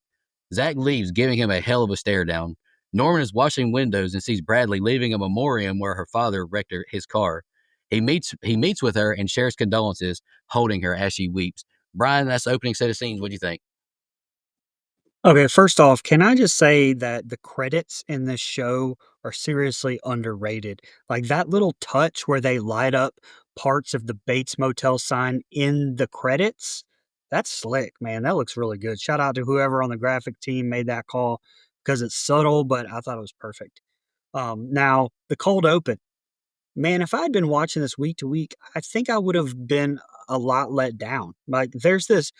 Zach leaves, giving him a hell of a stare down. Norman is washing windows and sees Bradley leaving a memoriam where her father wrecked his car. He meets with her and shares condolences, holding her as she weeps. Brian, that's the opening set of scenes. What do you think? Okay, first off, can I just say that the credits in this show are seriously underrated? Like that little touch where they light up parts of the Bates Motel sign in the credits, that's slick, man. That looks really good. Shout out to whoever on the graphic team made that call because it's subtle, but I thought it was perfect. Now, the cold open. Man, if I'd been watching this week to week, I think I would have been a lot let down. Like, there's this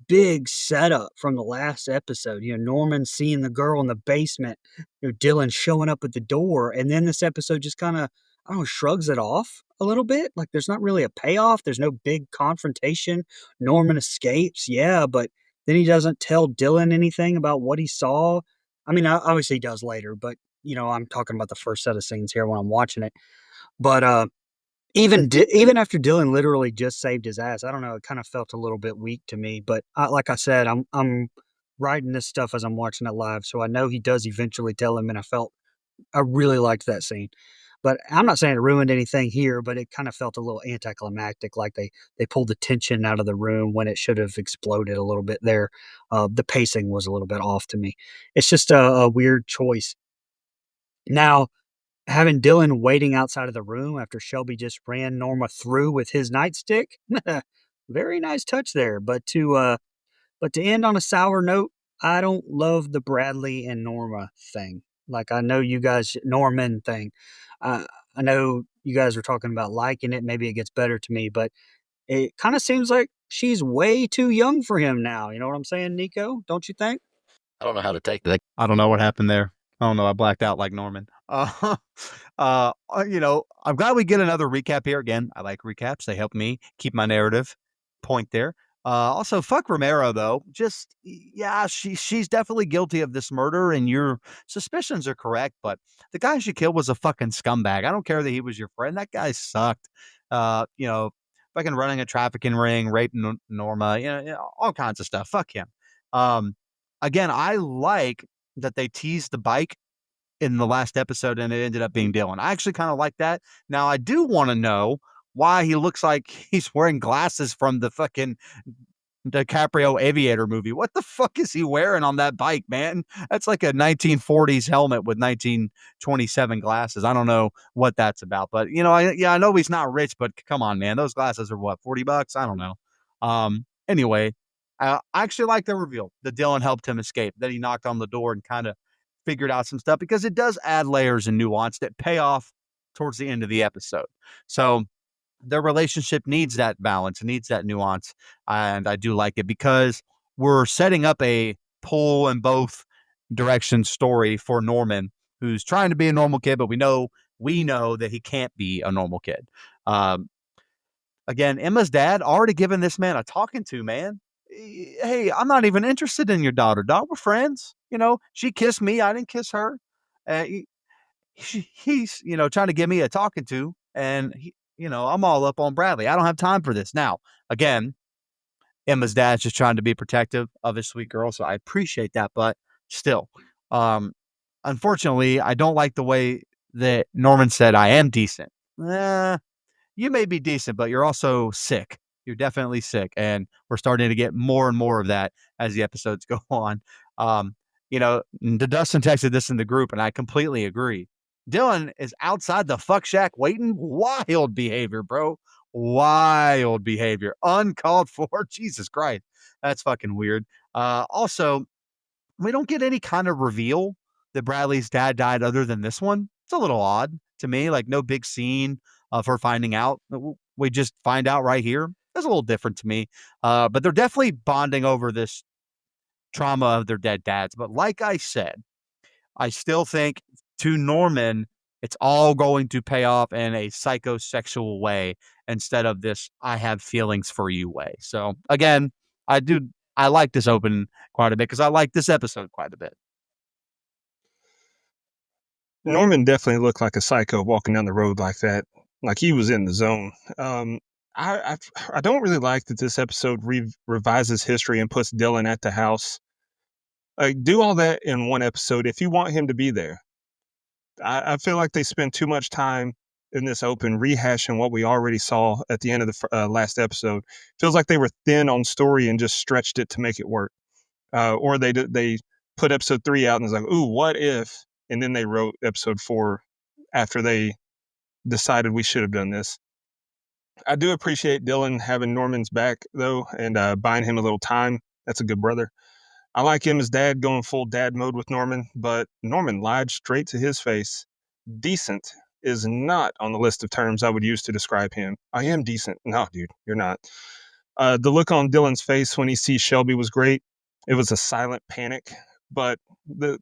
big setup from the last episode. Norman seeing the girl in the basement, Dylan showing up at the door, and then this episode just kind of, I don't know, shrugs it off a little bit. Like, there's not really a payoff. There's no big confrontation. Norman escapes, yeah, but then he doesn't tell Dylan anything about what he saw. I mean, obviously he does later, but I'm talking about the first set of scenes here when I'm watching it. But even after Dylan literally just saved his ass, I don't know, it kind of felt a little bit weak to me. But like I said, I'm writing this stuff as I'm watching it live, so I know he does eventually tell him, and I really liked that scene. But I'm not saying it ruined anything here, but it kind of felt a little anticlimactic, like they pulled the tension out of the room when it should have exploded a little bit there. The pacing was a little bit off to me. It's just a weird choice. Now, having Dylan waiting outside of the room after Shelby just ran Norma through with his nightstick, very nice touch there. But to end on a sour note, I don't love the Bradley and Norma thing. Like, I know you guys, Norman thing. I know you guys were talking about liking it. Maybe it gets better to me, but it kind of seems like she's way too young for him now. You know what I'm saying, Nico? Don't you think? I don't know how to take that. I don't know what happened there. I don't know. I blacked out like Norman. I'm glad we get another recap here again. I like recaps. They help me keep my narrative point there. Also, fuck Romero though. Just yeah, she's definitely guilty of this murder, and your suspicions are correct. But the guy she killed was a fucking scumbag. I don't care that he was your friend. That guy sucked. Fucking running a trafficking ring, raping Norma. All kinds of stuff. Fuck him. Again, I like that they teased the bike in the last episode and it ended up being Dylan. I actually kind of like that. Now, I do want to know why he looks like he's wearing glasses from the fucking DiCaprio Aviator movie. What the fuck is he wearing on that bike, man? That's like a 1940s helmet with 1927 glasses. I don't know what that's about, but I know he's not rich, but come on, man. Those glasses are what, $40? I don't know. Anyway, I actually like the reveal that Dylan helped him escape, that he knocked on the door and kind of figured out some stuff, because it does add layers and nuance that pay off towards the end of the episode. So their relationship needs that balance, needs that nuance. And I do like it because we're setting up a pull in both directions story for Norman, who's trying to be a normal kid, but we know that he can't be a normal kid. Again, Emma's dad already given this man a talking to, man. Hey, I'm not even interested in your daughter, dog. We're friends. She kissed me. I didn't kiss her. He's, trying to give me a talking to, and I'm all up on Bradley. I don't have time for this. Now, again, Emma's dad's just trying to be protective of his sweet girl, so I appreciate that. But still, unfortunately, I don't like the way that Norman said I am decent. You may be decent, but you're also sick. You're definitely sick. And we're starting to get more and more of that as the episodes go on. Dustin texted this in the group, and I completely agree. Dylan is outside the fuck shack waiting. Wild behavior, bro. Wild behavior. Uncalled for. Jesus Christ. That's fucking weird. Also, we don't get any kind of reveal that Bradley's dad died other than this one. It's a little odd to me. Like, no big scene of her finding out. We just find out right here. That's a little different to me. But they're definitely bonding over this trauma of their dead dads. But like I said, I still think to Norman, it's all going to pay off in a psychosexual way instead of this I have feelings for you way. So again, I like this open quite a bit because I like this episode quite a bit. Norman definitely looked like a psycho walking down the road like that, like he was in the zone. I don't really like that this episode revises history and puts Dylan at the house. Do all that in one episode if you want him to be there. I feel like they spend too much time in this open rehashing what we already saw at the end of the last episode. Feels like they were thin on story and just stretched it to make it work. Or they put episode 3 out and was like, ooh, what if? And then they wrote episode 4 after they decided we should have done this. I do appreciate Dylan having Norman's back, though, and buying him a little time. That's a good brother. I like him as dad going full dad mode with Norman, but Norman lied straight to his face. decent is not on the list of terms I would use to describe him. I am decent. No, dude, you're not. The look on Dylan's face when he sees Shelby was great. It was a silent panic, but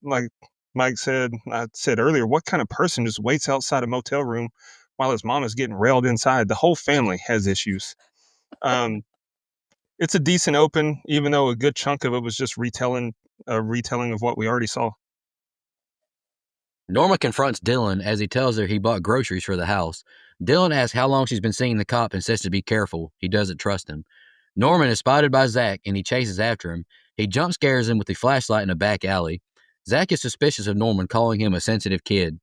like Mike said, I said earlier, what kind of person just waits outside a motel room while his mom is getting railed inside? The whole family has issues. It's a decent open, even though a good chunk of it was just retelling of what we already saw. Norma confronts Dylan as he tells her he bought groceries for the house. Dylan asks how long she's been seeing the cop and says to be careful. He doesn't trust him. Norman is spotted by Zach and he chases after him. He jump scares him with the flashlight in a back alley. Zach is suspicious of Norman, calling him a sensitive kid.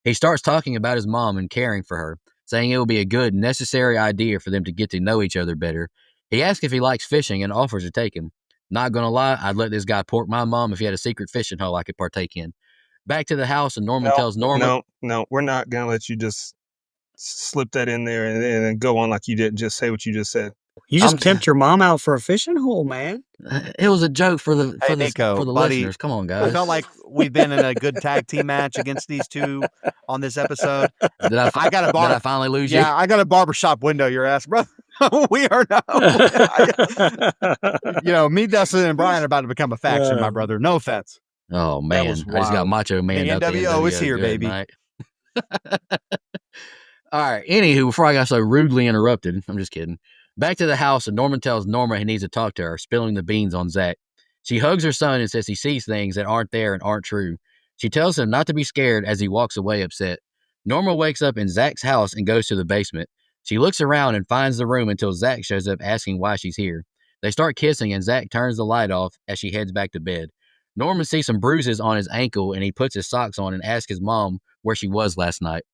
He starts talking about his mom and caring for her, saying it will be a good, necessary idea for them to get to know each other better. He asks if he likes fishing and offers to take him. Not gonna lie, I'd let this guy pork my mom if he had a secret fishing hole I could partake in. Back to the house, and Norman tells Norma. No, we're not going to let you just slip that in there and then go on like you didn't just say what you just said. You just pimped your mom out for a fishing hole, man. It was a joke for the Nico, for the buddy, listeners. Come on, I guys. felt like we've been in a good tag team match against these two on this episode. Did I finally lose you? Yeah, I got a barbershop window your ass, bro. We are now. Me, Dustin, and Brian are about to become a faction, my brother. No offense. Oh man, I just got wild. Macho Man. The up. The NWO is here, good baby. night. All right. Anywho, before I got so rudely interrupted, I'm just kidding. Back to the house, and Norman tells Norma he needs to talk to her, spilling the beans on Zach. She hugs her son and says he sees things that aren't there and aren't true. She tells him not to be scared as he walks away upset. Norma wakes up in Zach's house and goes to the basement. She looks around and finds the room until Zach shows up asking why she's here. They start kissing and Zach turns the light off as she heads back to bed. Norman sees some bruises on his ankle and he puts his socks on and asks his mom where she was last night.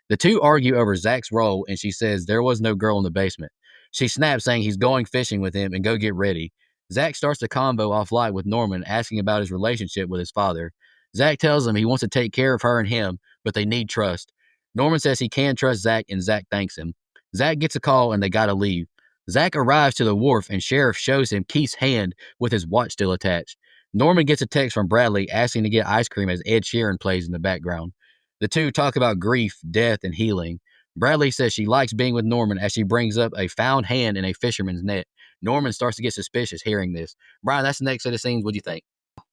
The two argue over Zach's role and she says there was no girl in the basement. She snaps saying he's going fishing with him and go get ready. Zach starts the convo off light with Norman asking about his relationship with his father. Zach tells him he wants to take care of her and him, but they need trust. Norman says he can trust Zach and Zach thanks him. Zach gets a call and they gotta leave. Zach arrives to the wharf and Sheriff shows him Keith's hand with his watch still attached. Norman gets a text from Bradley asking to get ice cream as Ed Sheeran plays in the background. The two talk about grief, death, and healing. Bradley says she likes being with Norman as she brings up a found hand in a fisherman's net. Norman starts to get suspicious hearing this. Brian, that's the next set of scenes. What do you think?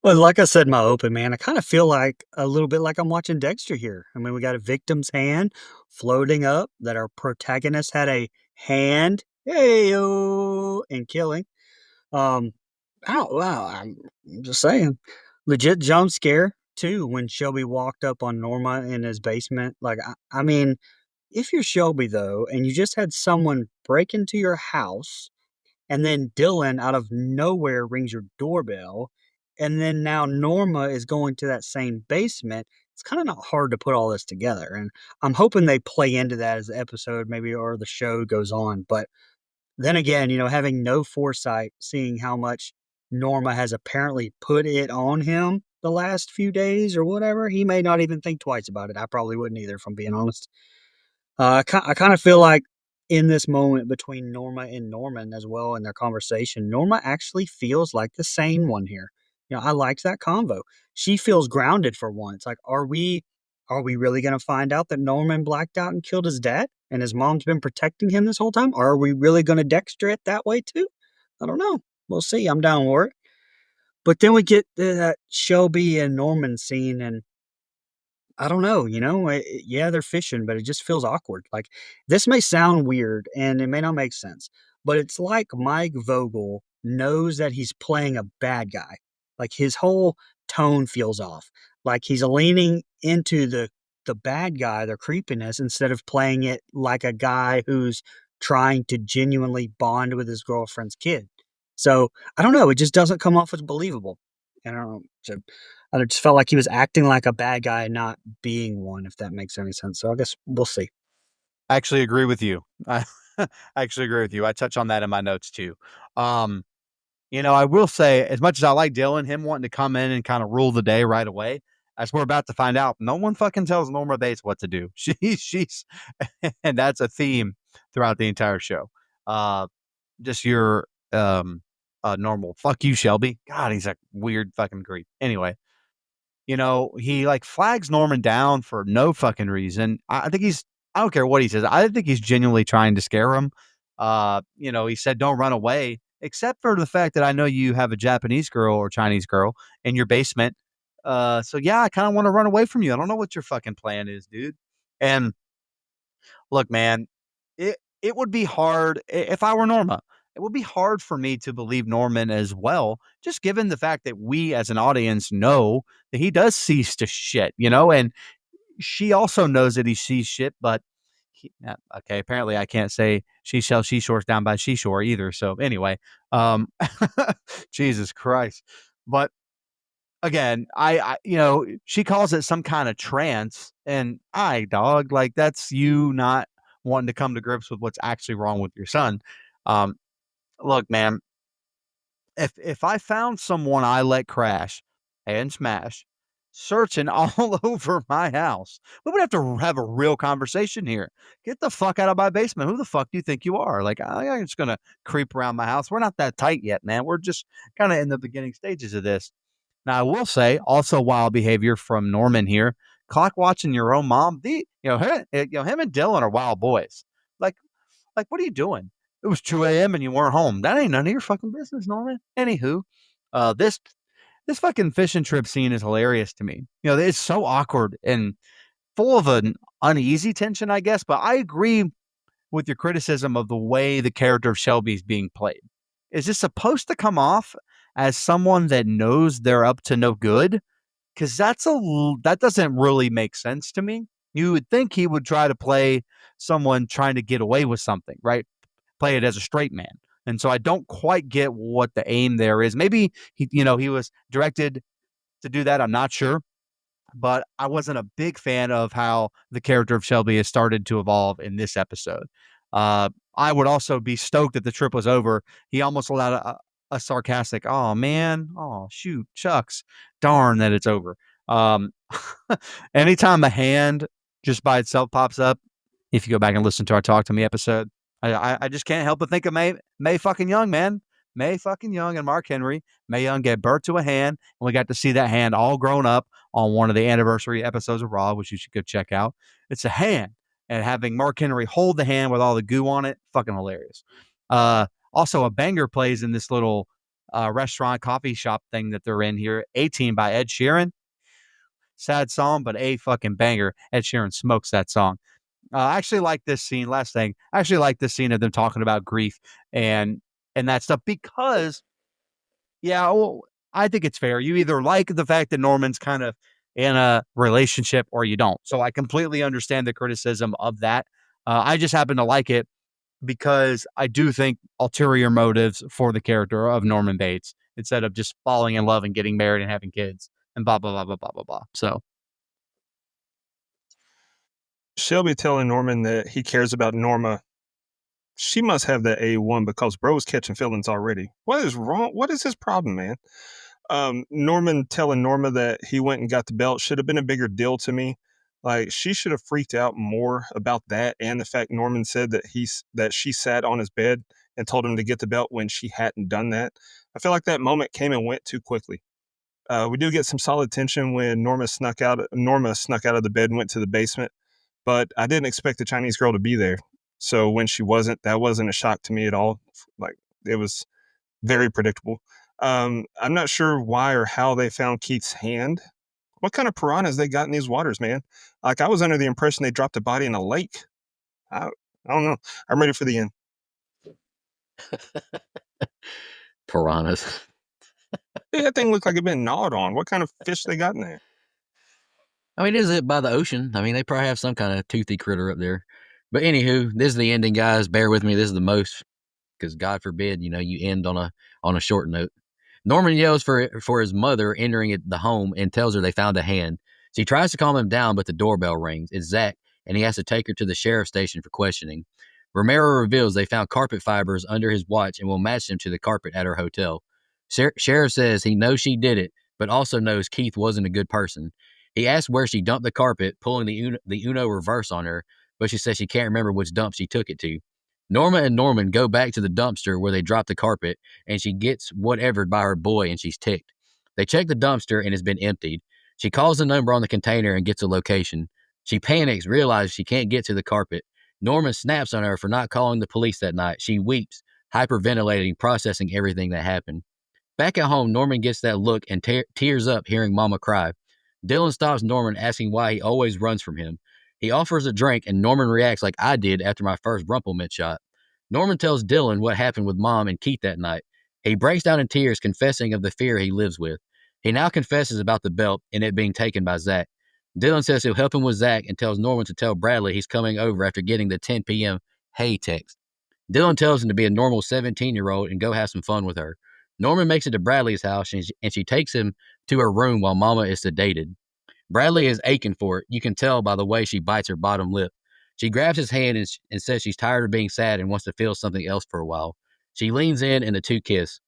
Well, like I said in my open, man, I kind of feel like a little bit like I'm watching Dexter here. I mean, we got a victim's hand floating up that our protagonist had a hand, in killing. I'm just saying, legit jump scare too when Shelby walked up on Norma in his basement. Like, I mean, if you're Shelby though, and you just had someone break into your house, and then Dylan out of nowhere rings your doorbell, and then now Norma is going to that same basement, it's kind of not hard to put all this together. And I'm hoping they play into that as the episode maybe or the show goes on. But then again, having no foresight, seeing how much Norma has apparently put it on him the last few days or whatever, he may not even think twice about it. I probably wouldn't either, if I'm being honest. I kind of feel like in this moment between Norma and Norman as well in their conversation, Norma actually feels like the sane one here. I liked that convo. She feels grounded for once. Like, are we really going to find out that Norman blacked out and killed his dad and his mom's been protecting him this whole time? Or are we really going to Dexter it that way too? I don't know. We'll see. I'm down for it. But then we get that Shelby and Norman scene, and I don't know, yeah, they're fishing, but it just feels awkward. Like, this may sound weird and it may not make sense, but it's like Mike Vogel knows that he's playing a bad guy. Like, his whole tone feels off. Like, he's leaning into the bad guy, the creepiness, instead of playing it like a guy who's trying to genuinely bond with his girlfriend's kid. So, I don't know, it just doesn't come off as believable. I don't know. So, I just felt like he was acting like a bad guy, not being one, if that makes any sense. So I guess we'll see. I actually agree with you. I actually agree with you. I touch on that in my notes too. I will say, as much as I like Dylan, him wanting to come in and kind of rule the day right away, as we're about to find out, no one fucking tells Norma Bates what to do. She's, and that's a theme throughout the entire show. Just your normal fuck you, Shelby. God, he's a weird fucking creep. Anyway. he like flags Norman down for no fucking reason. I don't care what he says. I think he's genuinely trying to scare him. He said, don't run away, except for the fact that I know you have a Japanese girl or Chinese girl in your basement. So yeah, I kind of want to run away from you. I don't know what your fucking plan is, dude. And look, man, it would be hard if I were Norma. It would be hard for me to believe Norman as well, just given the fact that we as an audience know that he does cease to shit, and she also knows that he sees shit, but okay, apparently I can't say she sells seashores down by seashore either. So anyway, um, Jesus Christ. But again, she calls it some kind of trance, and dog, like that's you not wanting to come to grips with what's actually wrong with your son. Um, Look, man, if I found someone I let crash and smash, searching all over my house, we would have to have a real conversation here. Get the fuck out of my basement. Who the fuck do you think you are? Like, I'm just gonna creep around my house. We're not that tight yet, man. We're just kind of in the beginning stages of this. Now, I will say, also wild behavior from Norman here. Clock watching your own mom. Him and Dylan are wild boys. Like, what are you doing? It was 2 a.m. and you weren't home. That ain't none of your fucking business, Norman. Anywho, this fucking fishing trip scene is hilarious to me. It's so awkward and full of an uneasy tension, I guess. But I agree with your criticism of the way the character of Shelby is being played. Is this supposed to come off as someone that knows they're up to no good? Because that doesn't really make sense to me. You would think he would try to play someone trying to get away with something, right? Play it as a straight man. And so I don't quite get what the aim there is. Maybe he was directed to do that. I'm not sure. But I wasn't a big fan of how the character of Shelby has started to evolve in this episode. I would also be stoked that the trip was over. He almost allowed a sarcastic, "Oh man, oh shoot, shucks, darn that it's over." Um, Anytime a hand just by itself pops up, if you go back and listen to our Talk to Me episode, I just can't help but think of May fucking Young, man. May fucking Young and Mark Henry. May Young gave birth to a hand, and we got to see that hand all grown up on one of the anniversary episodes of Raw, which you should go check out. It's a hand, and having Mark Henry hold the hand with all the goo on it, fucking hilarious. Also, a banger plays in this little restaurant coffee shop thing that they're in here. 18 by Ed Sheeran. Sad song, but a fucking banger. Ed Sheeran smokes that song. I actually like this scene. Last thing, I actually like this scene of them talking about grief and that stuff because, well, I think it's fair. You either like the fact that Norman's kind of in a relationship or you don't. So I completely understand the criticism of that. I just happen to like it because I do think ulterior motives for the character of Norman Bates instead of just falling in love and getting married and having kids and blah, blah, blah, blah, blah, blah, blah. So Shelby telling Norman that he cares about Norma, she must have the A1 because bro's catching feelings already. What is wrong? What is his problem, man? Norman telling Norma that he went and got the belt should have been a bigger deal to me. Like, she should have freaked out more about that and the fact Norman said that she sat on his bed and told him to get the belt when she hadn't done that. I feel like that moment came and went too quickly. We do get some solid tension when Norma snuck out of the bed and went to the basement, but I didn't expect the Chinese girl to be there. So when she wasn't, that wasn't a shock to me at all. Like, it was very predictable. I'm not sure why or how they found Keith's hand. What kind of piranhas they got in these waters, man? Like, I was under the impression they dropped a body in a lake. I don't know. I'm ready for the end. Piranhas. Yeah, that thing looked like it'd been gnawed on. What kind of fish they got in there? I mean, is it by the ocean? I mean, they probably have some kind of toothy critter up there. But anywho, this is the ending, guys. Bear with me. This is the most, because God forbid, you end on a short note. Norman yells for his mother entering the home and tells her they found a hand. She tries to calm him down, but the doorbell rings. It's Zach, and he has to take her to the sheriff's station for questioning. Romero reveals they found carpet fibers under his watch and will match them to the carpet at her hotel. Sheriff says he knows she did it, but also knows Keith wasn't a good person. He asks where she dumped the carpet, pulling the Uno reverse on her, but she says she can't remember which dump she took it to. Norma and Norman go back to the dumpster where they dropped the carpet, and she gets whatevered by her boy, and she's ticked. They check the dumpster, and it's been emptied. She calls the number on the container and gets a location. She panics, realizes she can't get to the carpet. Norman snaps on her for not calling the police that night. She weeps, hyperventilating, processing everything that happened. Back at home, Norman gets that look and tears up hearing Mama cry. Dylan stops Norman, asking why he always runs from him. He offers a drink, and Norman reacts like I did after my first Rumpelmint shot. Norman tells Dylan what happened with Mom and Keith that night. He breaks down in tears, confessing of the fear he lives with. He now confesses about the belt and it being taken by Zach. Dylan says he'll help him with Zach and tells Norman to tell Bradley he's coming over after getting the 10 p.m. hey text. Dylan tells him to be a normal 17-year-old and go have some fun with her. Norman makes it to Bradley's house and she takes him to her room while Mama is sedated. Bradley is aching for it. You can tell by the way she bites her bottom lip. She grabs his hand and says she's tired of being sad and wants to feel something else for a while. She leans in and the two kiss.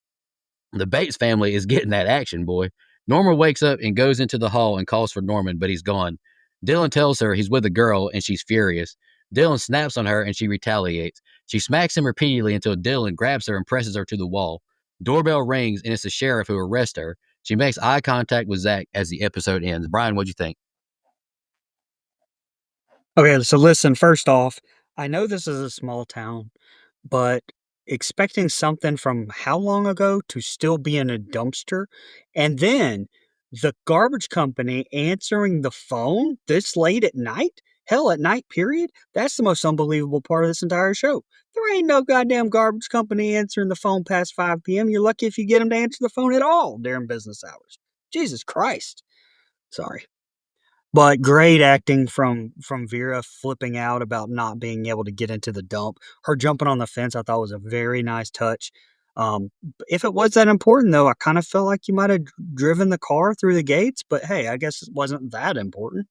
The Bates family is getting that action, boy. Norma wakes up and goes into the hall and calls for Norman, but he's gone. Dylan tells her he's with a girl and she's furious. Dylan snaps on her and she retaliates. She smacks him repeatedly until Dylan grabs her and presses her to the wall. Doorbell rings and it's the sheriff who arrests her. She makes eye contact with Zach as the episode ends. Brian, what'd you think? Okay, so listen, first off, I know this is a small town, but expecting something from how long ago to still be in a dumpster, and then the garbage company answering the phone this late at night? Hell, at night, period? That's the most unbelievable part of this entire show. There ain't no goddamn garbage company answering the phone past 5 p.m. You're lucky if you get them to answer the phone at all during business hours. Jesus Christ. Sorry. But great acting from Vera flipping out about not being able to get into the dump. Her jumping on the fence, I thought was a very nice touch. If it was that important, though, I kind of felt like you might have driven the car through the gates. But hey, I guess it wasn't that important.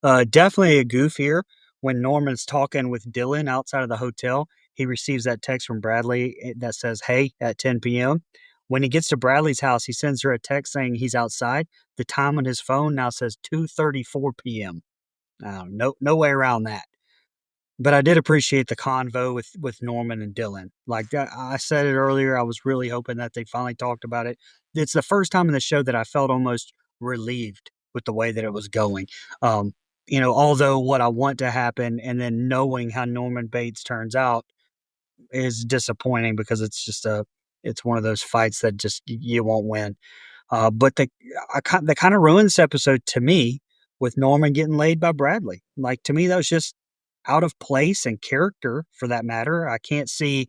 Definitely a goof here when Norman's talking with Dylan outside of the hotel. He receives that text from Bradley that says, hey, at 10 p.m. When he gets to Bradley's house, he sends her a text saying he's outside. The time on his phone now says 2:34 p.m. No way around that. But I did appreciate the convo with Norman and Dylan. Like I said it earlier, I was really hoping that they finally talked about it. It's the first time in the show that I felt almost relieved with the way that it was going. Although what I want to happen and then knowing how Norman Bates turns out is disappointing because it's one of those fights that just you won't win. But they kind of ruined this episode to me with Norman getting laid by Bradley. Like to me, that was just out of place and character for that matter. I can't see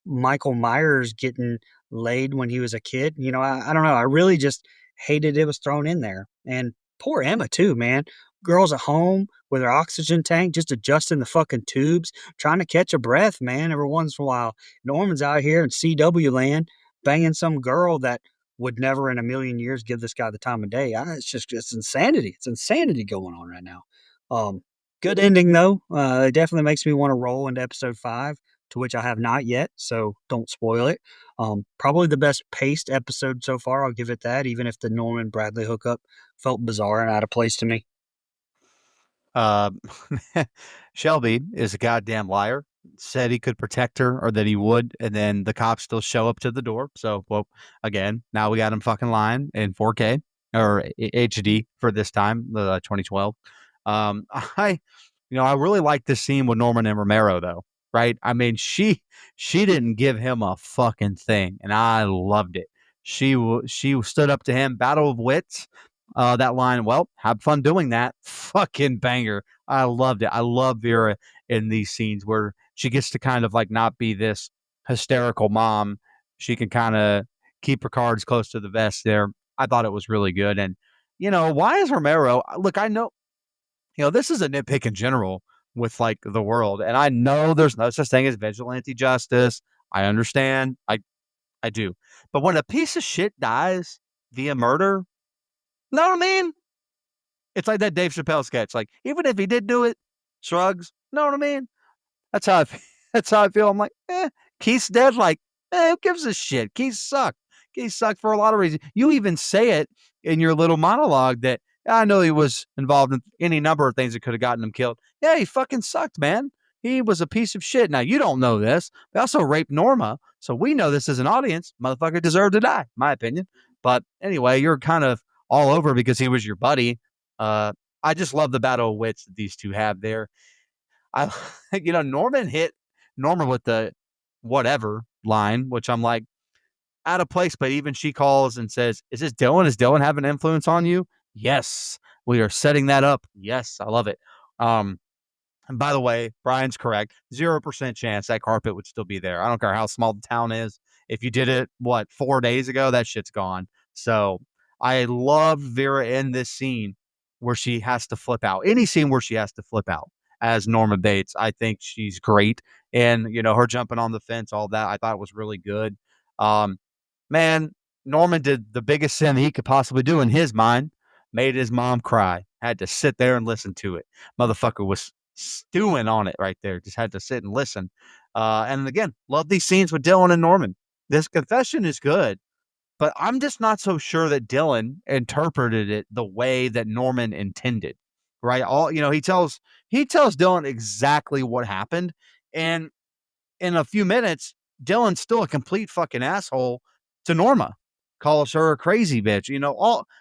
Michael Myers getting laid when he was a kid. I don't know. I really just hated it was thrown in there. And poor Emma too, man. Girls at home with her oxygen tank, just adjusting the fucking tubes, trying to catch a breath, man, every once in a while. Norman's out here in CW land banging some girl that would never in a million years give this guy the time of day. It's insanity. It's insanity going on right now. Good ending though. It definitely makes me want to roll into episode 5, to which I have not yet, so don't spoil it. Probably the best paced episode so far. I'll give it that, even if the Norman Bradley hookup felt bizarre and out of place to me. Shelby is a goddamn liar. Said he could protect her or that he would, and then the cops still show up to the door. So, well, again, now we got him fucking lying in 4K or HD for this time, the 2012. I really like this scene with Norman and Romero, though. Right? I mean, she didn't give him a fucking thing, and I loved it. She stood up to him, battle of wits. That line, well, have fun doing that. Fucking banger. I loved it. I love Vera in these scenes where she gets to kind of like not be this hysterical mom. She can kind of keep her cards close to the vest there. I thought it was really good. And, why is Romero? Look, I know, this is a nitpick in general with like the world. And I know there's no such thing as vigilante justice. I understand. I do. But when a piece of shit dies via murder, know what I mean? It's like that Dave Chappelle sketch. Like, even if he did do it, shrugs. Know what I mean? That's how I feel. I'm like, Keith's dead. Like, who gives a shit? Keith sucked. Keith sucked for a lot of reasons. You even say it in your little monologue that I know he was involved in any number of things that could have gotten him killed. Yeah, he fucking sucked, man. He was a piece of shit. Now, you don't know this. They also raped Norma. So we know this as an audience. Motherfucker deserved to die, my opinion. But anyway, you're kind of all over because he was your buddy. I just love the battle of wits that these two have there. I, Norman hit Norma with the whatever line, which I'm like, out of place, but even she calls and says, "Is this Dylan? Is Dylan having influence on you?" Yes, we are setting that up. Yes, I love it. And by the way, Brian's correct. 0% chance that carpet would still be there. I don't care how small the town is. If you did it, 4 days ago, that shit's gone. So I love Vera in this scene where she has to flip out. Any scene where she has to flip out as Norma Bates, I think she's great. And, her jumping on the fence, all that, I thought was really good. Man, Norman did the biggest sin he could possibly do in his mind, made his mom cry. Had to sit there and listen to it. Motherfucker was stewing on it right there. Just had to sit and listen. And again, love these scenes with Dylan and Norman. This confession is good, but I'm just not so sure that Dylan interpreted it the way that Norman intended. Right? He tells Dylan exactly what happened, and in a few minutes, Dylan's still a complete fucking asshole to Norma, calls her a crazy bitch,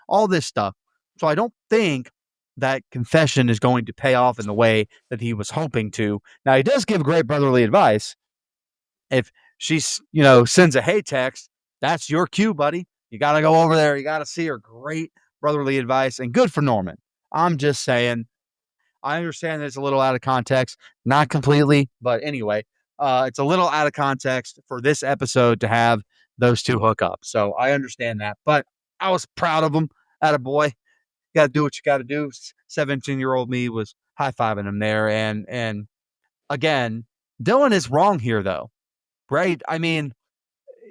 all this stuff. So I don't think that confession is going to pay off in the way that he was hoping to. Now he does give great brotherly advice. If she's, sends a hey text, that's your cue, buddy. You got to go over there. You got to see her. Great brotherly advice and good for Norman. I'm just saying, I understand that it's a little out of context, not completely, but anyway, it's a little out of context for this episode to have those two hook up. So I understand that, but I was proud of him. At a boy, got to do what you got to do. 17-year-old me was high fiving him there, and again, Dylan is wrong here, though, right? I mean,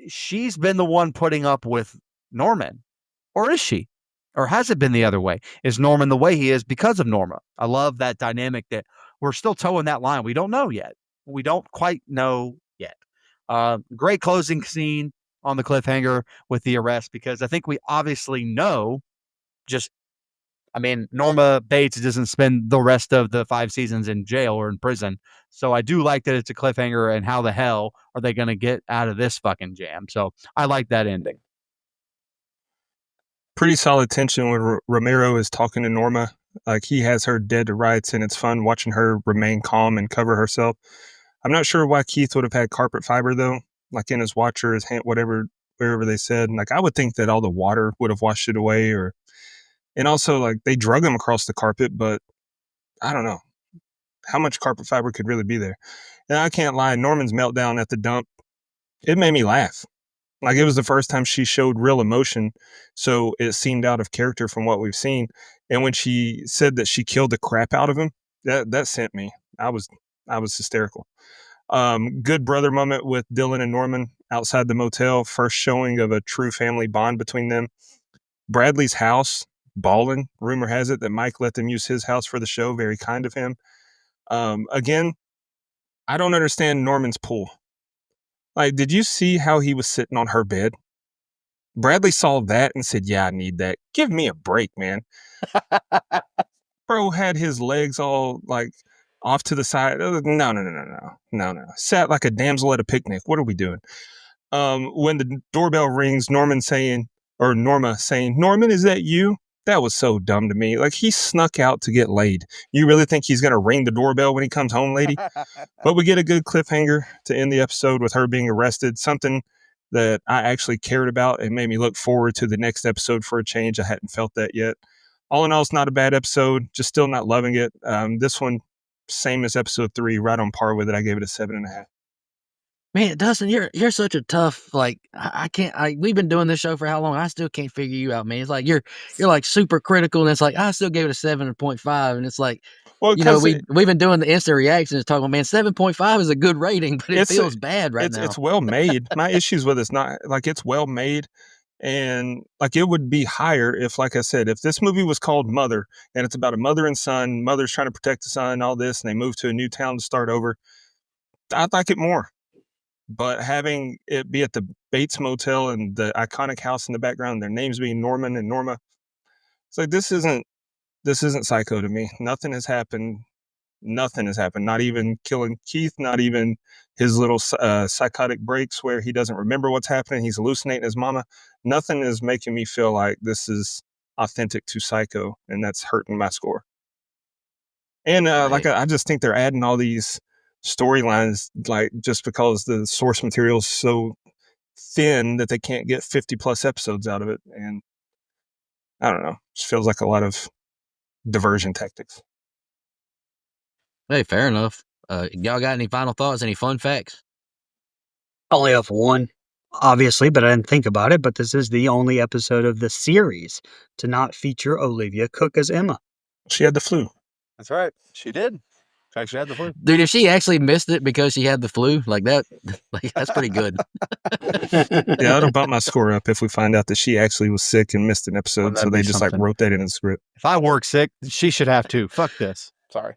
she's been the one putting up with Norman, or is she? Or has it been the other way? Is Norman the way he is because of Norma? I love that dynamic that we're still towing that line. We don't know yet. We don't quite know yet. Great closing scene on the cliffhanger with the arrest, because I think we obviously know Norma Bates doesn't spend the rest of the 5 seasons in jail or in prison. So I do like that it's a cliffhanger, and how the hell are they going to get out of this fucking jam? So I like that ending. Pretty solid tension when Romero is talking to Norma. Like, he has her dead to rights, and it's fun watching her remain calm and cover herself. I'm not sure why Keith would have had carpet fiber, though, like in his watch or his hand, wherever they said. Like, I would think that all the water would have washed it away, and also, like, they drug him across the carpet, but I don't know how much carpet fiber could really be there. And I can't lie, Norman's meltdown at the dump, it made me laugh. Like, it was the first time she showed real emotion, so it seemed out of character from what we've seen. And when she said that she killed the crap out of him, that sent me. I was hysterical. Good brother moment with Dylan and Norman outside the motel. First showing of a true family bond between them. Bradley's house, ballin'. Rumor has it that Mike let them use his house for the show. Very kind of him. Again, I don't understand Norman's pull. Like, did you see how he was sitting on her bed? Bradley saw that and said, "Yeah, I need that. Give me a break, man." Bro had his legs all like off to the side. No. Sat like a damsel at a picnic. What are we doing? When the doorbell rings, Norma saying, "Norman, is that you?" That was so dumb to me. Like, he snuck out to get laid. You really think he's going to ring the doorbell when he comes home, lady? But we get a good cliffhanger to end the episode with her being arrested, something that I actually cared about and made me look forward to the next episode for a change. I hadn't felt that yet. All in all, it's not a bad episode, just still not loving it. This one, same as episode 3, right on par with it. I gave it a 7.5. Man, Dustin, you're such a tough, like, I can't, we've been doing this show for how long? I still can't figure you out, man. It's like, you're like super critical, and it's like, I still gave it a 7.5, and it's like, Well, we've been doing the instant reactions talking about, man, 7.5 is a good rating, but it feels bad right now. It's well made. My issues with it's not, like, it's well made, and like, it would be higher if, like I said, if this movie was called Mother, and it's about a mother and son, mother's trying to protect the son, all this, and they move to a new town to start over, I'd like it more. But having it be at the Bates Motel and the iconic house in the background, their names being Norman and Norma, it's like, this isn't Psycho to me. Nothing has happened. Not even killing Keith. Not even his little psychotic breaks where he doesn't remember what's happening. He's hallucinating his mama. Nothing is making me feel like this is authentic to Psycho, and that's hurting my score. And Right. I just think they're adding all these storylines, like just because the source material is so thin that they can't get 50 plus episodes out of it. And I don't know, just feels like a lot of diversion tactics. Hey, fair enough. Y'all got any final thoughts? Any fun facts? Only have one, obviously, but I didn't think about it. But this is the only episode of the series to not feature Olivia Cook as Emma. She had the flu. That's right. She did. She actually had the flu. Dude, if she actually missed it because she had the flu, like that, like that's pretty good. Yeah, it'll bump my score up if we find out that she actually was sick and missed an episode. Wouldn't So that they be just something? like wrote that in the script. If I work sick, she should have too. Fuck this. Sorry.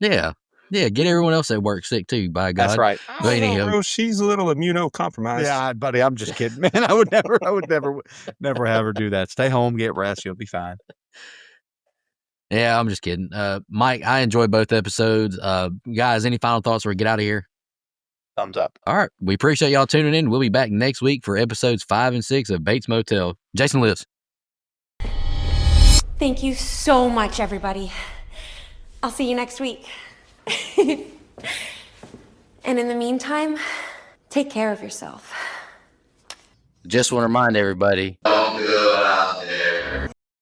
Yeah. Yeah, get everyone else at work sick too, by God. That's right. I But don't know, anyhow, bro. She's a little immunocompromised. Yeah, buddy, I'm just kidding, man. I would never have her do that. Stay home, get rest. You'll be fine. yeah, I'm just kidding. Mike, I enjoyed both episodes. Guys, any final thoughts before we get out of here? Thumbs up. All right. We appreciate y'all tuning in. We'll be back next week for episodes 5 and 6 of Bates Motel. Jason lives. Thank you so much, everybody. I'll see you next week. And in the meantime, take care of yourself. Just want to remind everybody